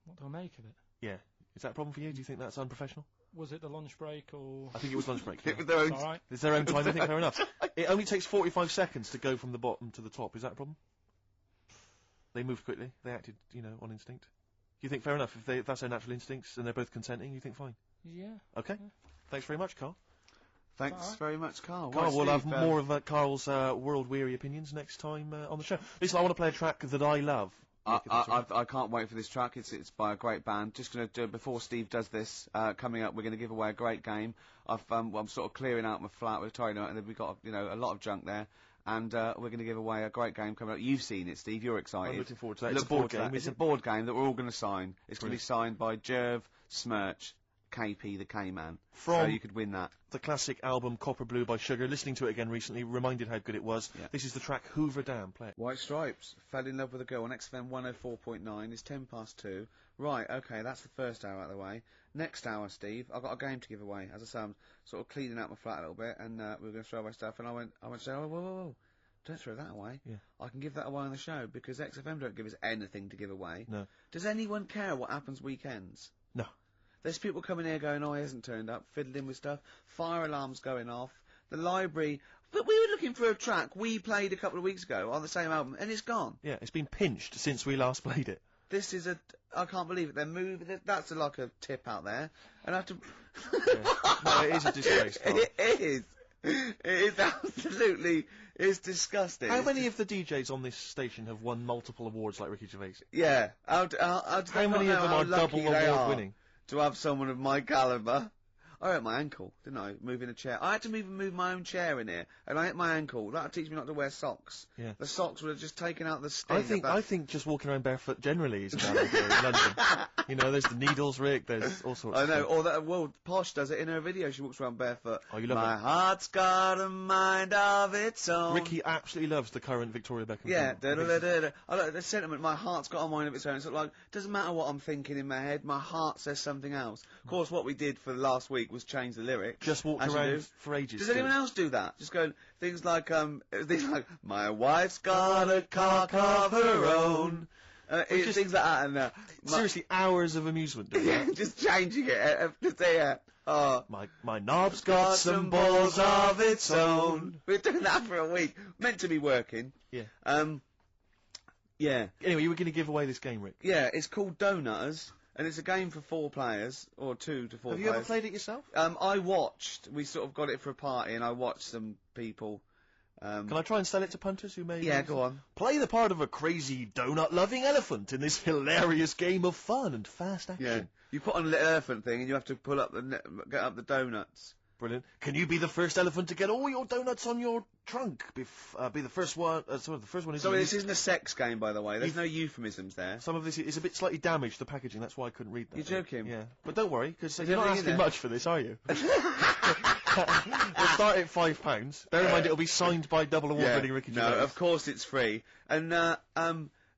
S3: What do I make of it?
S2: Yeah. Is that a problem for you? Do you think that's unprofessional?
S3: Was it the lunch break or?
S2: I think it was lunch break.
S1: It was
S3: It's all right.
S2: It's their own time. I think fair enough. It only takes 45 seconds to go from the bottom to the top. Is that a problem? They moved quickly. They acted, you know, on instinct. Do you think fair enough? If that's their natural instincts and they're both consenting, you think fine?
S3: Yeah.
S2: Okay.
S3: Yeah.
S2: Thanks very much, Karl.
S1: Thanks very much, Karl.
S2: Karl,
S1: Right,
S2: we'll
S1: Steve,
S2: have more of Karl's world-weary opinions next time on the show. Listen, I want to play a track that I love.
S1: I can't wait for this track. It's by a great band. Just going to do it before Steve does this. Coming up, we're going to give away a great game. I'm sort of clearing out my flat with tidying up, and then we've got a lot of junk there. And we're going to give away a great game coming up. You've seen it, Steve. You're excited.
S2: I'm looking forward to that. It's a board game.
S1: It's a board game that we're all going to sign. It's going to be signed by Jerv, Smirch, KP, the K-Man. So you could win that.
S2: The classic album Copper Blue by Sugar. Listening to it again recently, reminded how good it was. Yeah. This is the track Hoover Dam. Play it.
S1: White Stripes. Fell in love with a girl on XFM 104.9. It's 2:10. Right, okay, that's the first hour out of the way. Next hour, Steve, I've got a game to give away. As I say, I'm sort of cleaning out my flat a little bit, and we're going to throw away stuff. And I went, whoa. Don't throw that away. Yeah. I can give that away on the show, because XFM don't give us anything to give away.
S2: No.
S1: Does anyone care what happens weekends?
S2: No.
S1: There's people coming here going, oh, he hasn't turned up, fiddling with stuff, fire alarms going off, the library. But we were looking for a track we played a couple of weeks ago on the same album, and it's gone.
S2: Yeah, it's been pinched since we last played it.
S1: This is I can't believe it. They're moving. That's like a tip out there. And I have to...
S2: No, it is a disgrace, Karl.
S1: It is. It is absolutely... It's disgusting.
S2: How many of the DJs on this station have won multiple awards like Ricky Gervais?
S1: Yeah. How
S2: many of them are double award winning?
S1: To have someone of my calibre. I hurt my ankle, didn't I? Moving a chair. I had to move my own chair in here, and I hit my ankle. That'll teach me not to wear socks. Yeah. The socks would have just taken out the sting.
S2: I think just walking around barefoot generally is a bad idea in London. You know, there's the needles, Rick. There's all sorts.
S1: I know. Or that. Well, Posh does it in her video. She walks around barefoot.
S2: Oh, you love
S1: my heart's got a mind of its own.
S2: Ricky absolutely loves the current Victoria Beckham.
S1: Yeah. I like the sentiment. My heart's got a mind of its own. It's like doesn't matter what I'm thinking in my head. My heart says something else. Of course, what we did for last week was change the lyrics.
S2: Just walked around for ages.
S1: Does anyone else do that? Just going things like my wife's got a cock of her own. Things like that. And
S2: seriously, hours of amusement doing that.
S1: Just changing it. Just say
S2: my knob's got some
S1: balls of its own. We're doing that for a week. Meant to be working.
S2: Yeah.
S1: Yeah.
S2: Anyway, you were going to give away this game, Rick.
S1: Yeah, it's called Donutters. And it's a game for 4 players, or 2 to 4 players.
S2: Have you ever played it yourself?
S1: I watched. We sort of got it for a party, and I watched some people.
S2: Can I try and sell it to punters who may...
S1: Yeah, go on.
S2: Play the part of a crazy donut-loving elephant in this hilarious game of fun and fast action.
S1: Yeah. You put on a little elephant thing, and you have to pull up get up the donuts.
S2: Brilliant. Can you be the first elephant to get all your donuts on your trunk? Be the first one. The first one is.
S1: Sorry, this isn't a sex game, by the way. There's no euphemisms there.
S2: Some of this is a bit slightly damaged. The packaging. That's why I couldn't read that.
S1: You're joking.
S2: Yeah, but don't worry, because you're not asking much for this, are you? We'll start at £5. Bear in mind, it'll be signed by double award-winning Ricky Gervais.
S1: No, of course it's free. And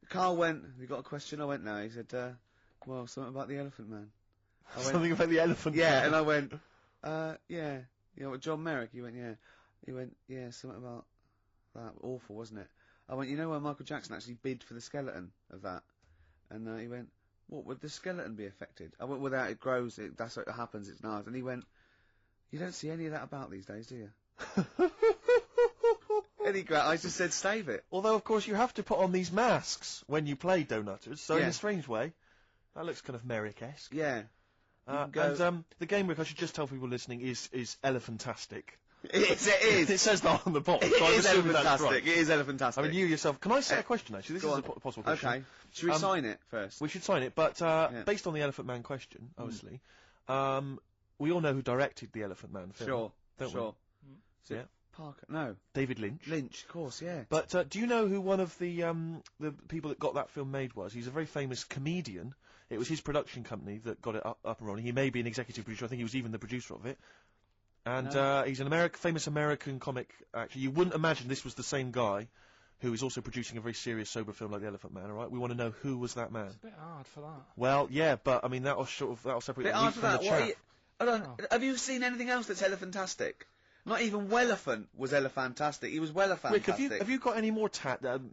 S1: Karl went. You got a question? I went. No. He said, well, something about the Elephant Man.
S2: Something about the Elephant Man.
S1: Yeah, and I went. Yeah. You know what, John Merrick? He went, yeah. He went, yeah, something about that. Awful, wasn't it? I went, you know where Michael Jackson actually bid for the skeleton of that? And he went, what, would the skeleton be affected? I went, without it grows, that's what happens, it's nice. And he went, you don't see any of that about these days, do you? And I just said, save it.
S2: Although, of course, you have to put on these masks when you play Donutters, so in a strange way, that looks kind of Merrick-esque.
S1: Yeah.
S2: And the game, Rick, I should just tell people listening, is elephantastic.
S1: It is.
S2: It says that on the box.
S1: It is elephantastic. Right. It is elephantastic.
S2: I mean, you yourself. Can I say a question, actually? This is a possible question.
S1: Okay. Should we sign it first?
S2: We should sign it, but based on the Elephant Man question, obviously, We all know who directed the Elephant Man film.
S1: Sure.
S2: Don't
S1: sure.
S2: we?
S1: Is it
S2: Yeah.
S1: Parker? No.
S2: David Lynch.
S1: Lynch, of course, yeah.
S2: But do you know who one of the people that got that film made was? He's a very famous comedian. It was his production company that got it up and running. He may be an executive producer. I think he was even the producer of it. And he's an famous American comic actor. You wouldn't imagine this was the same guy who is also producing a very serious, sober film like The Elephant Man, all right? We want to know who was that man.
S3: It's a bit hard for that.
S2: Well, yeah, but, I mean, that'll separate the wheat from the chaff.
S1: Have you seen anything else that's elephantastic? Not even Wellephant was elephantastic. He was Wellefantastic.
S2: Rick, have you got any more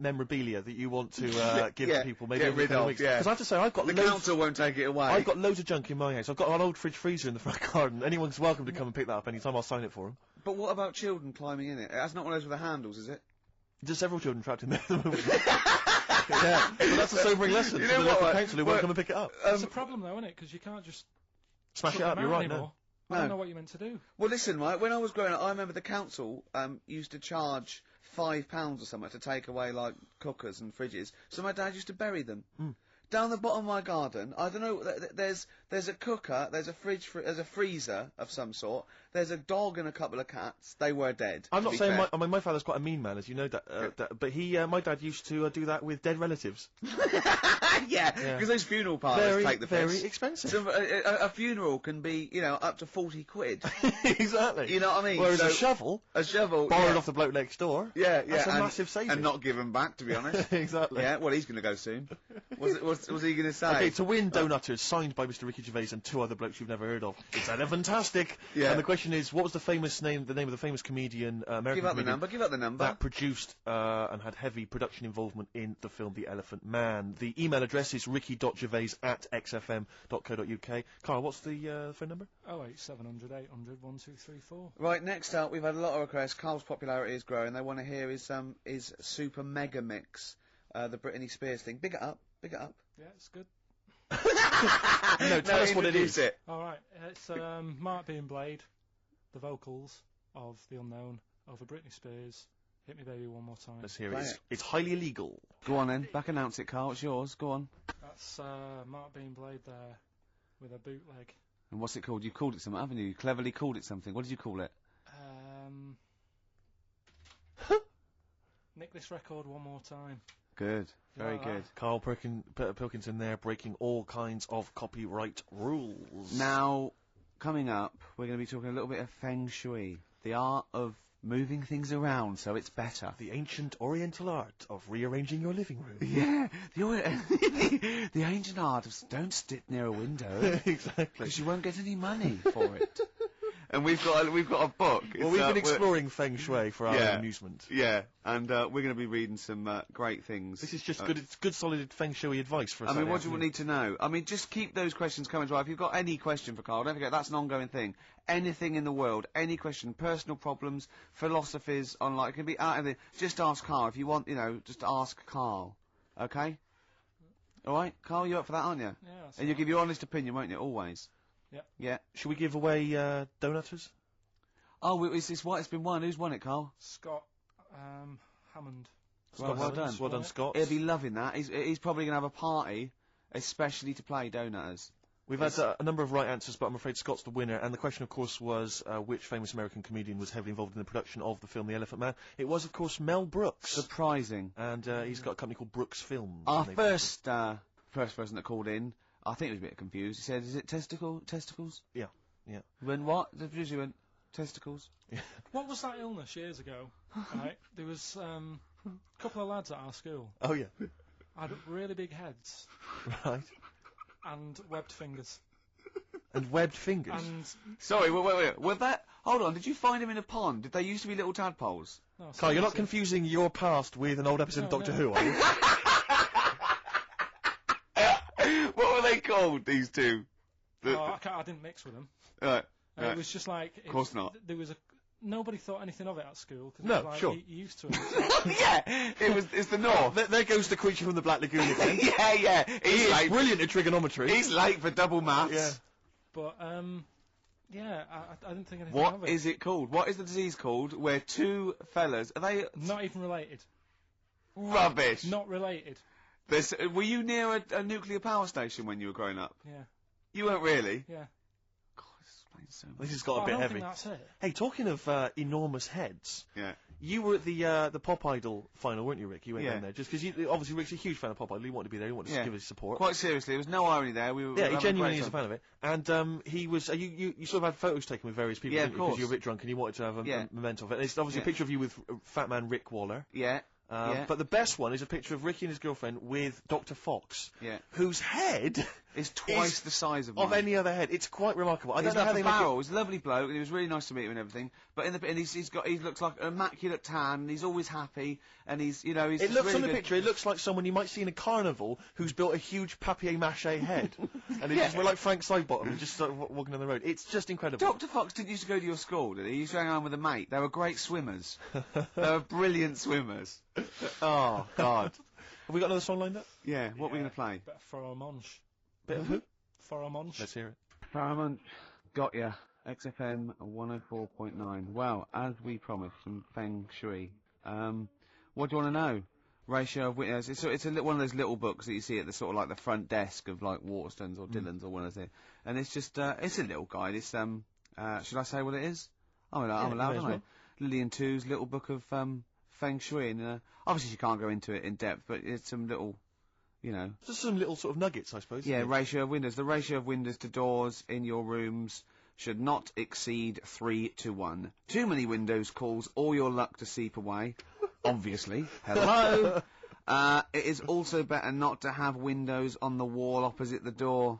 S2: memorabilia that you want to give to people? Maybe
S1: get rid of,
S2: weeks?
S1: yeah.
S2: Because I have to say, I've got
S1: the council won't take it away.
S2: I've got loads of junk in my house. I've got an old fridge freezer in the front garden. Anyone's welcome to come and pick that up anytime. I'll sign it for them.
S1: But what about children climbing in it? That's not one of those with the handles, is it?
S2: There's several children trapped in there at the moment. Yeah, but that's a sobering lesson
S1: You
S2: to
S1: know
S2: the local
S1: what,
S2: council who won't come and pick it up.
S3: It's a problem though, isn't it? Because you can't just
S2: Smash it
S3: put
S2: up,
S3: them
S2: you're
S3: out
S2: right,
S3: anymore. I don't know what you're meant to do.
S1: Well, listen, right, when I was growing up, I remember the council used to charge £5 or something to take away, like, cookers and fridges, so my dad used to bury them. Down the bottom of my garden, I don't know, there's a cooker, there's a fridge, there's a freezer of some sort, there's a dog and a couple of cats. They were dead.
S2: I'm not saying my father's quite a mean man, as you know, but my dad used to do that with dead relatives.
S1: Yeah, because those funeral parlours take the piss.
S2: Very expensive.
S1: So a funeral can be, up to 40 quid.
S2: Exactly.
S1: You know what I mean?
S2: Whereas
S1: So
S2: a shovel, borrowed off the bloke next door.
S1: Yeah,
S2: that's a massive saving.
S1: And not given back, to be honest.
S2: Exactly.
S1: Yeah, well, he's going to go soon. What's he going to say?
S2: Okay, to win Donutters, signed by Mr. Ricky Gervais and two other blokes you've never heard of. It's elephantastic.
S1: Yeah.
S2: And the question is, what was the name of the famous comedian, American comedian,
S1: Give out the number.
S2: that produced and had heavy production involvement in the film The Elephant Man? The email address is ricky.gervais@xfm.co.uk. Karl, what's the phone number?
S3: 08700 800 1234.
S1: Right, next up, we've had a lot of requests. Karl's popularity is growing. They want to hear his Super Mega Mix, the Britney Spears thing. Big it up.
S3: Yeah, it's good.
S2: No, tell us what it is.
S3: Alright, it's Mark being Blade, the vocals of The Unknown over Britney Spears. Hit Me Baby One More Time.
S2: Let's hear it. It's highly illegal.
S1: Go on then, back announce it, Karl. It's yours. Go on.
S3: That's Mark being Blade there with a bootleg.
S1: And what's it called? You called it something, haven't you? You cleverly called it something. What did you call it?
S3: Nick this record one more time.
S1: Good. Very good.
S2: Karl Pilkington there, breaking all kinds of copyright rules.
S1: Now, coming up, we're going to be talking a little bit of Feng Shui, the art of moving things around so it's better.
S2: The ancient Oriental art of rearranging your living room.
S1: Yeah, the ancient art of don't sit near a window.
S2: Exactly.
S1: Because you won't get any money for it. And we've got a book.
S2: Well, we've been exploring Feng Shui for our own amusement.
S1: Yeah, and we're going to be reading some great things.
S2: This is just good. It's good, solid Feng Shui advice for us.
S1: I mean, what do you need to know? I mean, just keep those questions coming to life. If you've got any question for Karl, don't forget that's an ongoing thing. Anything in the world, any question, personal problems, philosophies, online, it can be out of the. Just ask Karl if you want. Just ask Karl. Okay. All right, Karl, you're up for that, aren't you?
S3: Yeah.
S1: And you'll give your honest opinion, won't you? Always.
S3: Yep.
S1: Yeah.
S2: Should we give away Donutters?
S1: Oh, it's been won. Who's won it, Karl?
S3: Scott Hammond.
S1: Well done.
S2: Well done, Scott.
S1: He'll be loving that. He's probably going to have a party, especially to play Donutters.
S2: We've had a number of right answers, but I'm afraid Scott's the winner. And the question, of course, was which famous American comedian was heavily involved in the production of the film The Elephant Man? It was, of course, Mel Brooks.
S1: Surprising.
S2: And he's got a company called Brooks Films.
S1: Our first person that called in, I think he was a bit confused. He said, "Is it testicles?"
S2: Yeah.
S1: When what? The producer went, testicles.
S2: Yeah.
S3: What was that illness years ago? Right, there was a couple of lads at our school.
S2: Oh yeah.
S3: Had really big heads.
S2: Right.
S3: And webbed fingers.
S2: And webbed fingers.
S3: And
S1: sorry, wait. Well, hold on. Did you find him in a pond? Did they used to be little tadpoles?
S3: No,
S2: Karl, you're not confusing your past with an old episode of Doctor Who, are you?
S1: What were they called? These two.
S3: I didn't mix with them.
S1: Right.
S3: It was just like.
S1: Of course not.
S3: There was nobody thought anything of it at school. Cause
S2: No,
S3: it was like,
S2: sure.
S3: You used to it.
S1: Yeah, it's the north.
S2: There goes the creature from the Black Lagoon again.
S1: yeah.
S2: He's late. Brilliant at trigonometry.
S1: He's late for double maths.
S2: Yeah.
S3: But yeah, I didn't think anything of it.
S1: What is it called? What is the disease called? Where two fellas are they
S3: not even related?
S1: Rubbish.
S3: Not related.
S1: Were you near a nuclear power station when you were growing up?
S3: Yeah.
S1: You weren't really.
S3: Yeah.
S2: This has got a bit
S3: I don't
S2: heavy.
S3: think that's it.
S2: Hey, talking of enormous heads,
S1: Yeah.
S2: you were at the Pop Idol final, weren't you, Rick? You went
S1: Yeah.
S2: down there just because obviously Rick's a huge fan of Pop Idol. He wanted to be there. He wanted to give his support.
S1: Quite seriously, there was no irony there. We were
S2: Yeah, he
S1: having
S2: genuinely
S1: great
S2: is a
S1: time.
S2: fan of it. And he was. You sort of had photos taken with various people,
S1: Yeah,
S2: didn't
S1: of
S2: you? Because
S1: course.
S2: you were a bit drunk and you wanted to have a memento of it. And it's obviously a picture of you with Fat Man Rick Waller.
S1: Yeah.
S2: But the best one is a picture of Ricky and his girlfriend with Dr. Fox,
S1: Yeah.
S2: whose head
S1: It's twice the size of mine.
S2: of any other head. It's quite remarkable. I don't know how they make it.
S1: He was a lovely bloke, and he was really nice to meet him and everything. But he looks like an immaculate tan, and he's always happy, and he's
S2: It
S1: just
S2: looks
S1: really
S2: on the
S1: good.
S2: picture. It looks like someone you might see in a carnival who's built a huge papier-mâché head, and it's just, we're like Frank Sidebottom and just walking on the road. It's just incredible.
S1: Dr. Fox didn't used to go to your school, did he? He used to hang around with a mate. They were great swimmers. They were brilliant swimmers. Oh, God.
S2: Have we got another song lined up?
S1: Yeah, what are we going to play?
S3: Bit of Pheromonche.
S2: Bit of who?
S3: Pheromonche.
S2: Let's hear it.
S1: Paramount. Got ya. XFM 104.9. Well, as we promised, some feng shui. What do you want to know? Ratio of witness. It's one of those little books that you see at the sort of like the front desk of like Waterstones or Dillon's or one of those. And it's just it's a little guide. It's should I say what it is? I'm allowed, aren't I? Lillian Two's little book of feng shui, and obviously you can't go into it in depth, but it's some little,
S2: Just some little sort of nuggets, I suppose.
S1: yeah,
S2: isn't it?
S1: ratio of windows. The ratio of windows to doors in your rooms should not exceed 3-1. Too many windows calls all your luck to seep away. Obviously. Hello. It is also better not to have windows on the wall opposite the door.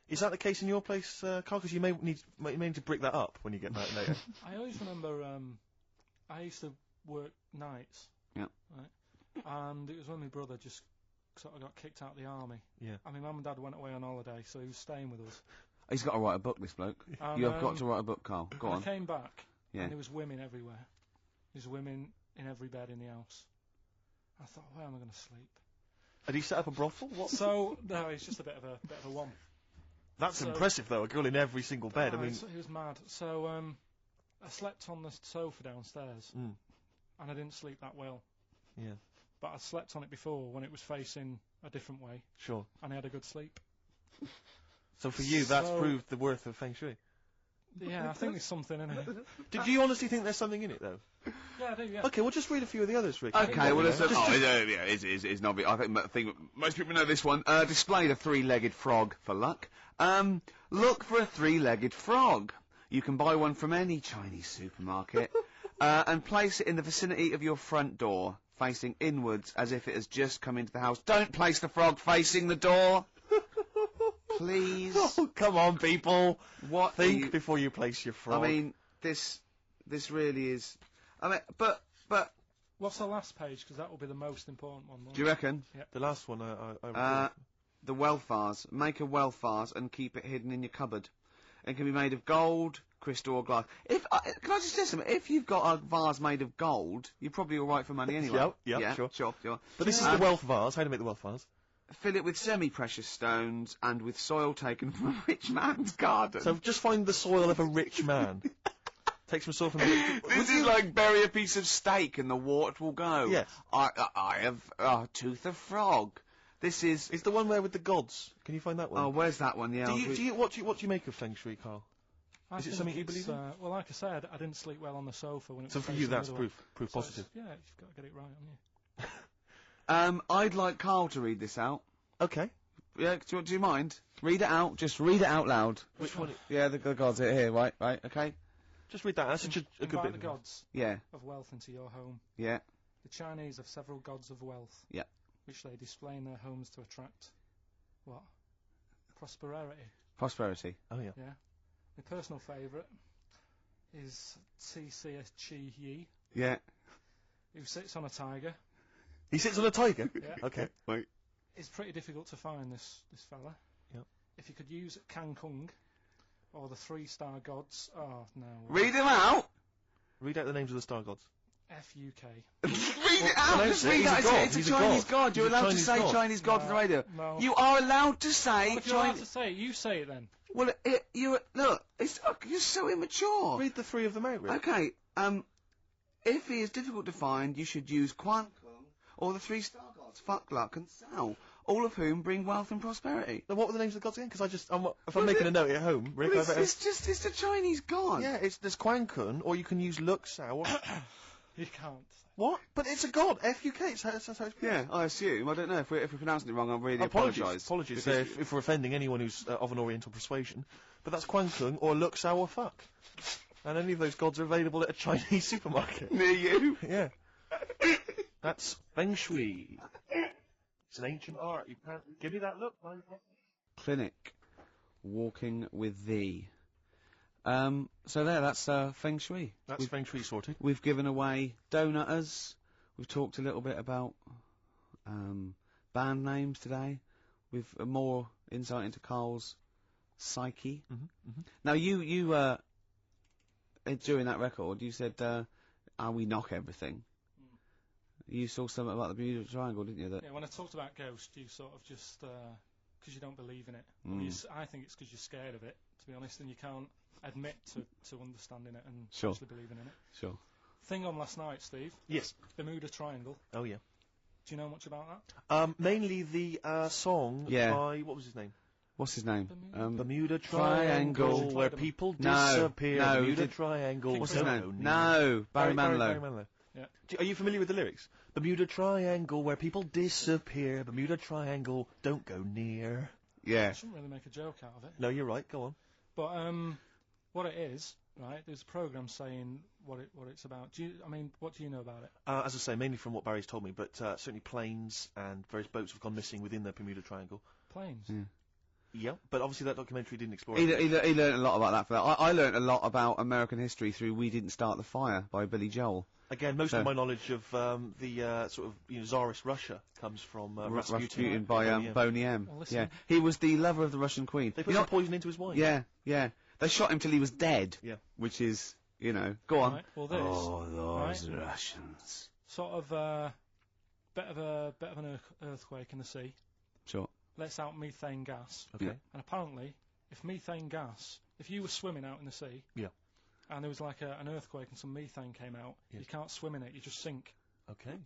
S2: Is that the case in your place, Karl? Because you may need to brick that up when you get back later.
S3: I always remember I used to work nights.
S1: Yeah.
S3: Right? And it was when my brother just sort of got kicked out of the army.
S2: Yeah.
S3: And my mum and dad went away on holiday, so he was staying with us.
S1: He's got to write a book, this bloke.
S3: And,
S1: You have got to write a book, Karl. Go
S3: I
S1: on.
S3: came back,
S1: Yeah.
S3: and there was women everywhere. There's women in every bed in the house. I thought, where am I going to sleep?
S2: Had he set up a brothel? What?
S3: So no, it's just a bit of a one.
S2: That's
S3: so-
S2: impressive, though. A girl in every single bed. I mean,
S3: He was mad. So I slept on the sofa downstairs, and I didn't sleep that well.
S2: yeah,
S3: But I slept on it before when it was facing a different way,
S2: sure.
S3: and I had a good sleep.
S2: So for you, that's
S3: So-
S2: proved the worth of feng shui.
S3: Yeah, I think there's something in it.
S2: Did you honestly think there's something in it, though?
S3: Yeah, I do. Yeah.
S2: Okay, we'll just read a few of the others, Rick.
S1: Okay, well, it's not. I think most people know this one. Display the three-legged frog for luck. Look for a three-legged frog. You can buy one from any Chinese supermarket, and place it in the vicinity of your front door, facing inwards as if it has just come into the house. Don't place the frog facing the door. Please.
S2: Oh, come on, people.
S1: What
S2: Think before you place your frog.
S1: I mean, this really is. I mean, but
S3: What's the last page? Because that will be the most important one. won't
S1: do you reckon?
S2: the last one, I
S1: The wealth vase. Make a wealth vase and keep it hidden in your cupboard. It can be made of gold, crystal, or glass. Can I just say something? If you've got a vase made of gold, you're probably all right for money anyway.
S2: Yeah, sure.
S1: Sure.
S2: But this is the wealth vase. How to make the wealth vase?
S1: Fill it with semi-precious stones and with soil taken from a rich man's garden.
S2: So just find the soil of a rich man. Take some soil from a rich...
S1: This is like bury a piece of steak and the water will go.
S2: Yes.
S1: I have a tooth of frog. This is...
S2: It's the one where with the gods. Can you find that one?
S1: Oh, where's that one? Yeah.
S2: What do you make of feng shui, Karl? Is it
S3: think
S2: something you
S3: it's,
S2: believe in?
S3: Well, like I said, I didn't sleep well on the sofa when it was
S2: So for
S3: facing
S2: you,
S3: the
S2: that's
S3: other
S2: proof
S3: way. So
S2: positive.
S3: yeah, you've got to get it right, haven't you?
S1: I'd like Karl to read this out.
S2: Okay.
S1: Yeah, do you mind? Read it out. Just read it out loud.
S2: Which one?
S1: Yeah, the gods are here, right, okay?
S2: Just read that. That's such a good
S3: Invite
S2: bit.
S3: the gods
S1: Yeah,
S3: of wealth into your home.
S1: yeah,
S3: The Chinese have several gods of wealth.
S1: Yeah.
S3: Which they display in their homes to attract what? Prosperity.
S1: prosperity.
S2: Oh yeah.
S3: Yeah. My personal favourite is Chi Yi,
S1: Yeah.
S3: who sits on a tiger.
S2: He sits on a tiger.
S3: Yeah.
S2: Okay.
S1: Wait.
S3: It's pretty difficult to find this fella.
S2: Yep.
S3: If you could use Kang Kung or the 3-star gods. Oh no.
S1: Read him out.
S2: Read out the names of the star gods.
S3: FUK.
S1: Read it out.
S2: pronounce
S1: Just
S2: it.
S1: read
S2: He's
S1: it
S2: a
S1: out.
S2: god.
S1: It's a
S2: He's a
S1: Chinese
S2: god.
S1: god. You're
S2: He's a
S1: allowed to
S2: Chinese
S1: say
S2: god.
S1: Chinese god on the radio.
S3: No.
S1: You are allowed to say
S3: Well, if you're allowed
S1: Chinese.
S3: to say it, you say it then.
S1: Well, look. You're so immature.
S2: Read the three of them out, Rick.
S1: Okay. If he is difficult to find, you should use Quan Kung or the 3-star gods, Fuck Luck and Sao. all of whom bring wealth and prosperity.
S2: Now, what were the names of the gods again? Because if I'm
S1: Well,
S2: making a note at home, Rick,
S1: Well,
S2: I better...
S1: it's the Chinese god.
S2: Yeah, there's Quan Kun, or you can use Luk Sao. Or...
S3: You can't.
S2: What? But it's a god. F-U-K. That's how it's pronounced.
S1: Yeah, I assume. I don't know if we're pronouncing it wrong. I really apologise.
S2: Apologies
S1: Because
S2: if we're offending anyone who's of an Oriental persuasion. But that's Quan Kun or Luk Sao or fuck. And any of those gods are available at a Chinese supermarket.
S1: near you.
S2: Yeah. That's Feng Shui. It's an ancient art. You can't give me that look.
S1: Clinic. Walking with thee. So that's Feng Shui.
S2: That's Feng Shui sorted.
S1: We've given away donutters. We've talked a little bit about band names today. With more insight into Karl's psyche. Now you during that record you said, we knock everything. You saw something about the Bermuda Triangle, didn't you?
S3: Yeah, when I talked about Ghost, you sort of just because you don't believe in it. I think it's because you're scared of it, to be honest, and you can't admit to understanding it and actually believing in it.
S1: Sure.
S3: Thing on last night, Steve.
S2: Yes.
S3: Bermuda Triangle.
S2: Oh yeah.
S3: Do you know much about that?
S2: Mainly the song by what was his name?
S1: What's his name?
S2: Bermuda Triangle, where people disappear.
S1: No,
S2: Bermuda Triangle.
S1: What's his name? No, Barry Manilow.
S3: Yeah.
S2: Are you familiar with the lyrics? Bermuda Triangle, where people disappear. Bermuda Triangle, don't go near.
S1: Yeah.
S3: I shouldn't really make a joke out of it.
S2: No, you're right. Go on.
S3: But what it is, right? There's a program saying what it's about. What do you know about it?
S2: As I say, mainly from what Barry's told me, but certainly planes and various boats have gone missing within the Bermuda Triangle.
S3: Planes.
S1: Yeah.
S2: Yeah, but obviously that documentary didn't explore
S1: He
S2: it.
S1: learned a lot about that. For that. I learned a lot about American history through "We Didn't Start the Fire" by Billy Joel.
S2: Again, most of my knowledge of the sort of Tsarist Russia comes from
S1: Rasputin by Boney M.
S3: Well, listen.
S1: Yeah, he was the lover of the Russian queen.
S2: They put some poison into his wine.
S1: Yeah, yeah. They shot him till he was dead.
S2: Yeah.
S1: Which is, go on.
S3: Right, well, this.
S1: Oh, those
S3: right,
S1: Russians.
S3: Sort of bit of an earthquake in the sea.
S1: Sure.
S3: Lets out methane gas.
S2: Okay.
S1: Yeah.
S3: And apparently, if you were swimming out in the sea,
S2: Yeah.
S3: and there was like an earthquake and some methane came out,
S2: Yes.
S3: you can't swim in it, you just sink.
S2: Okay.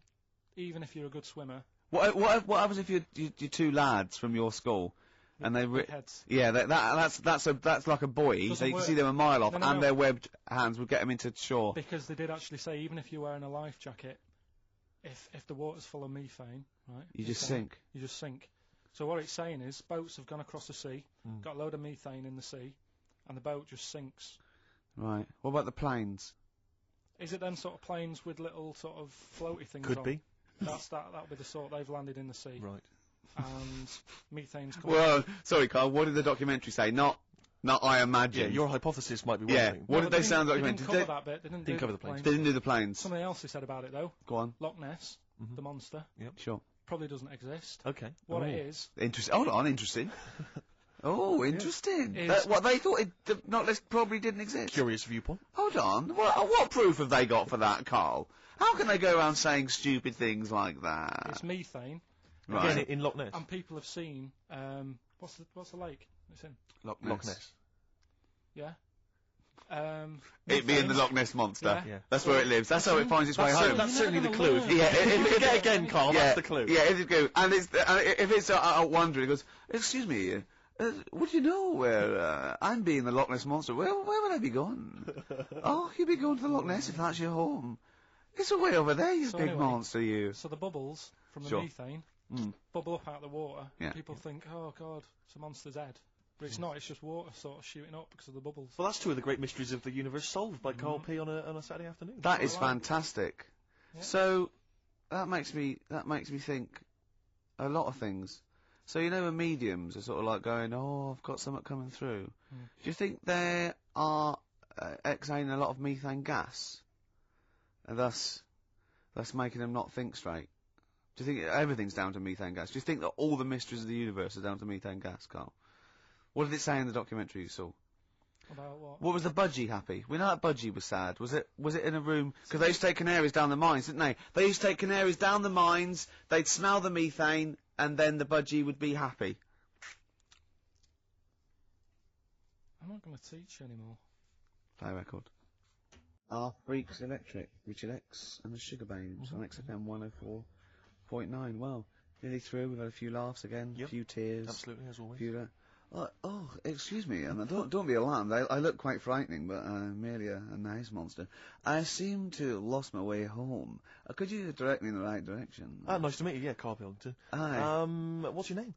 S3: Even if you're a good swimmer.
S1: What happens if you're two lads from your school, and they
S3: Big heads.
S1: yeah, that's like a buoy.
S3: Doesn't
S1: So you can
S3: work.
S1: see them a mile off,
S3: No,
S1: and
S3: no.
S1: their webbed hands would get them into shore.
S3: Because they did actually say, even if you're wearing a life jacket, if the water's full of methane, right,
S1: You just sink.
S3: You just sink. So what it's saying is, boats have gone across the sea, got a load of methane in the sea, and the boat just sinks.
S1: Right. What about the planes?
S3: Is it them sort of planes with little sort of floaty things
S2: Could
S3: on?
S2: be.
S3: That'll be the sort they've landed in the sea.
S2: Right.
S3: And methane's coming.
S1: Well, sorry, Carl. What did the documentary say? Not I imagine.
S2: Yeah, your hypothesis might be one
S1: Yeah.
S2: thing.
S1: What did they say on the
S3: They
S1: documentary?
S3: didn't cover that bit. They didn't
S2: Didn't
S3: do
S2: cover the planes.
S1: They didn't do the planes.
S3: Something else they said about it though.
S1: Go on.
S3: Loch Ness, the monster,
S1: Sure.
S3: probably doesn't exist.
S2: Okay.
S3: What it is,
S1: Interesting. Hold on. Interesting. Oh, interesting.
S3: Is-
S1: What they thought Loch Ness probably didn't exist.
S2: Curious viewpoint.
S1: Hold on. What proof have they got for that, Carl? How can they go around saying stupid things like that?
S3: it's methane,
S1: Right.
S2: Again, in Loch Ness.
S3: and people have seen. What's the lake it's in?
S1: Loch
S2: Loch Ness.
S3: Yeah.
S1: It being the
S3: methane-
S1: Loch Ness monster.
S3: Yeah.
S2: Yeah.
S1: That's where it lives. That's how it finds its way home.
S2: That's
S3: You're
S2: certainly the
S3: never
S2: clue.
S3: gonna learn.
S1: Yeah,
S2: If you again, Carl, that's the clue.
S1: Yeah, if you go, and if it's out wandering, it goes, excuse me, would you know where I'm being the Loch Ness monster? Where would I be going? Oh, you'd be going to the Loch Ness if that's your home. It's away over there, you
S3: So
S1: big
S3: anyway,
S1: monster, you.
S3: So the bubbles from the
S1: Sure.
S3: methane
S1: Mm.
S3: bubble up out of the water.
S1: Yeah.
S3: People think, oh god, it's a monster's head. But it's not, it's just water sort of shooting up because of the bubbles.
S2: Well, that's two of the great mysteries of the universe solved by Karl P. on a Saturday afternoon.
S1: That is
S3: Right.
S1: fantastic.
S3: Yeah.
S1: So that makes me think a lot of things. So when mediums are sort of like going, oh, I've got something coming through. Do you think they are exhaling a lot of methane gas, and thus making them not think straight? Do you think everything's down to methane gas? Do you think that all the mysteries of the universe are down to methane gas, Carl? What did it say in the documentary you saw?
S3: About what?
S1: What was the budgie happy? We know that budgie was sad. Was it in a room? Because they used to take canaries down the mines, didn't they? They used to take canaries down the mines, they'd smell the methane, and then the budgie would be happy.
S3: I'm not going to teach you anymore.
S1: Play a record. Our Freaks Electric, Richard X and the Sugar Babes on XFM 104.9. Well, Nearly through. We've had a few laughs again,
S2: Yep.
S1: a few tears.
S2: Absolutely, as always.
S1: Few, excuse me, and don't be alarmed. I look quite frightening, but I'm merely a nice monster. I seem to have lost my way home. Could you direct me in the right direction?
S2: Nice to meet you. Yeah, Karl Pilkington.
S1: Hi.
S2: What's your name?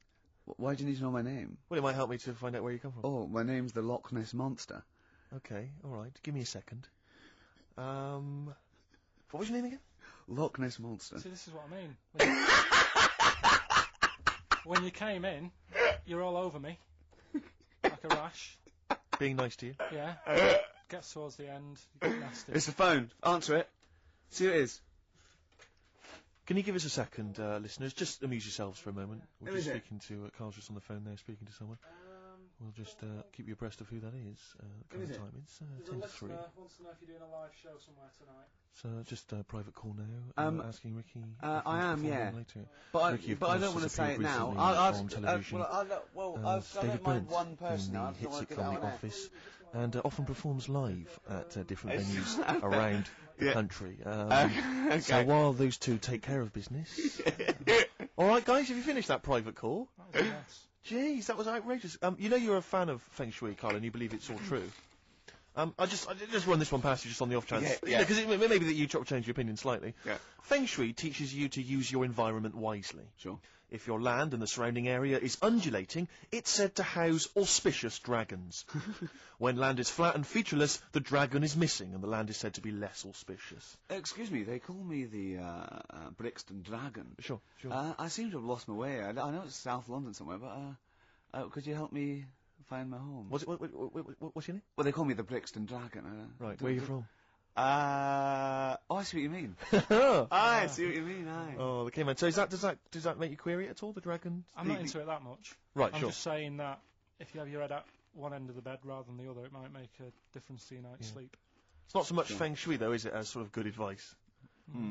S1: Why do you need to know my name?
S2: Well, it might help me to find out where you come from.
S1: Oh, my name's the Loch Ness Monster.
S2: Okay, all right. Give me a second. What was your name again?
S1: Loch Ness Monster.
S3: See, this is what I mean. When you came in, you're all over me. Like a rash.
S2: Being nice to you.
S3: Yeah. Gets towards the end, you get nasty.
S1: It's the phone. Answer it. See who it is.
S2: Can you give us a second, listeners? Just amuse yourselves for a moment. We're
S1: Who
S2: just
S1: is it?
S2: speaking to... Carl's just on the phone there, speaking to someone. We'll just keep you abreast of who that is. Current time, it's 10 to 3.
S3: Wants to know if you're doing a live show somewhere tonight.
S2: So just a private call now. Asking Ricky. if
S1: I
S2: he's
S1: am,
S2: performing
S1: yeah.
S2: later.
S1: But
S2: Ricky, of
S1: I
S2: course,
S1: don't want to
S2: has
S1: say it
S2: appeared
S1: now.
S2: recently on television.
S1: I
S2: David
S1: don't mind
S2: Brent
S1: one person.
S2: in
S1: I
S2: the
S1: just
S2: hit
S1: want to get
S2: sitcom
S1: out
S2: The
S1: there.
S2: Office, and often performs live at different venues around the country.
S1: Okay.
S2: So while those two take care of business, all right, guys, have you finished that private call?
S3: That was a mess.
S2: Jeez, that was outrageous. You know you're a fan of Feng Shui, Karl, and you believe it's all true. I just run this one past you just on the off chance.
S1: Yeah.
S2: Because maybe that you change your opinion slightly.
S1: Yeah.
S2: Feng Shui teaches you to use your environment wisely.
S1: Sure.
S2: If your land and the surrounding area is undulating, it's said to house auspicious dragons. When land is flat and featureless, the dragon is missing, and the land is said to be less auspicious.
S1: Excuse me, they call me the Brixton Dragon.
S2: Sure.
S1: I seem to have lost my way. I know it's South London somewhere, but could you help me find my home?
S2: What's your name?
S1: Well, they call me the Brixton Dragon.
S2: Right, where are you from?
S1: I see what you mean. I see what you mean. Aye.
S2: Oh, okay, man. So does that make you query it at all, the dragon?
S3: I'm not into it that much.
S2: Right,
S3: I'm
S2: sure.
S3: just saying that if you have your head at one end of the bed rather than the other, it might make a difference to your night's sleep.
S2: It's not so much Feng Shui, though, is it, as sort of good advice,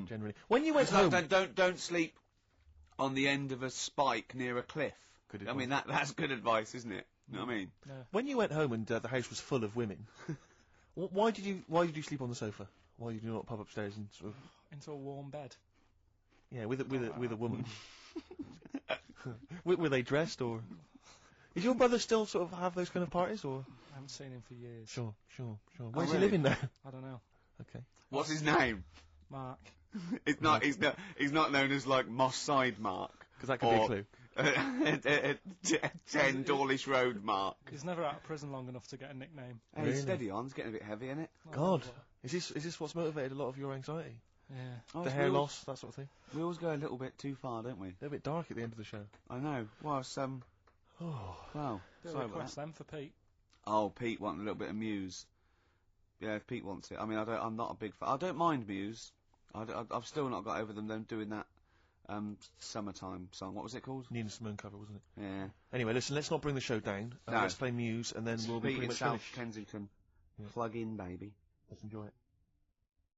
S2: generally? When you went home...
S1: Don't sleep on the end of a spike near a cliff.
S2: Good
S1: I
S2: advice.
S1: mean, that's good advice, isn't it? You know what I mean?
S3: Yeah.
S2: When you went home and the house was full of women, why did you sleep on the sofa? Why did you not pop upstairs and sort of...
S3: Into a warm bed.
S2: Yeah, with a woman. Were they dressed, or... Is your brother still sort of have those kind of parties, or...?
S3: I haven't seen him for years.
S2: Sure. Where's he
S1: really?
S2: living now?
S3: I don't know.
S2: Okay.
S1: What's his name?
S3: Mark.
S1: He's not known as like Moss Side Mark.
S2: Because that could be a clue.
S1: 10 Dawlish Road Mark.
S3: He's never out of prison long enough to get a nickname.
S1: Hey,
S2: Really?
S1: steady on, it's getting a bit heavy, isn't it?
S2: God, is this what's motivated a lot of your anxiety?
S3: Yeah.
S2: The hair loss, that sort of thing?
S1: We always go a little bit too far, don't we?
S2: A little bit dark at the end of the show.
S1: I know. Well, it's,
S2: Oh.
S1: well,
S3: Do a
S1: sorry about
S3: request
S1: that.
S3: then for Pete.
S1: Oh, Pete wanted a little bit of Muse. Yeah, if Pete wants it. I mean, I'm not a big fan. I don't mind Muse. I've still not got over them doing that summertime song. What was it called?
S2: Nina Simone cover, wasn't it?
S1: Yeah.
S2: Anyway, listen, let's not bring the show down.
S1: No.
S2: Let's play Muse, and then we'll be
S1: Pete
S2: pretty
S1: in
S2: much
S1: South
S2: finished.
S1: Kensington.
S2: Yeah.
S1: Plug in, baby.
S2: Let's enjoy it.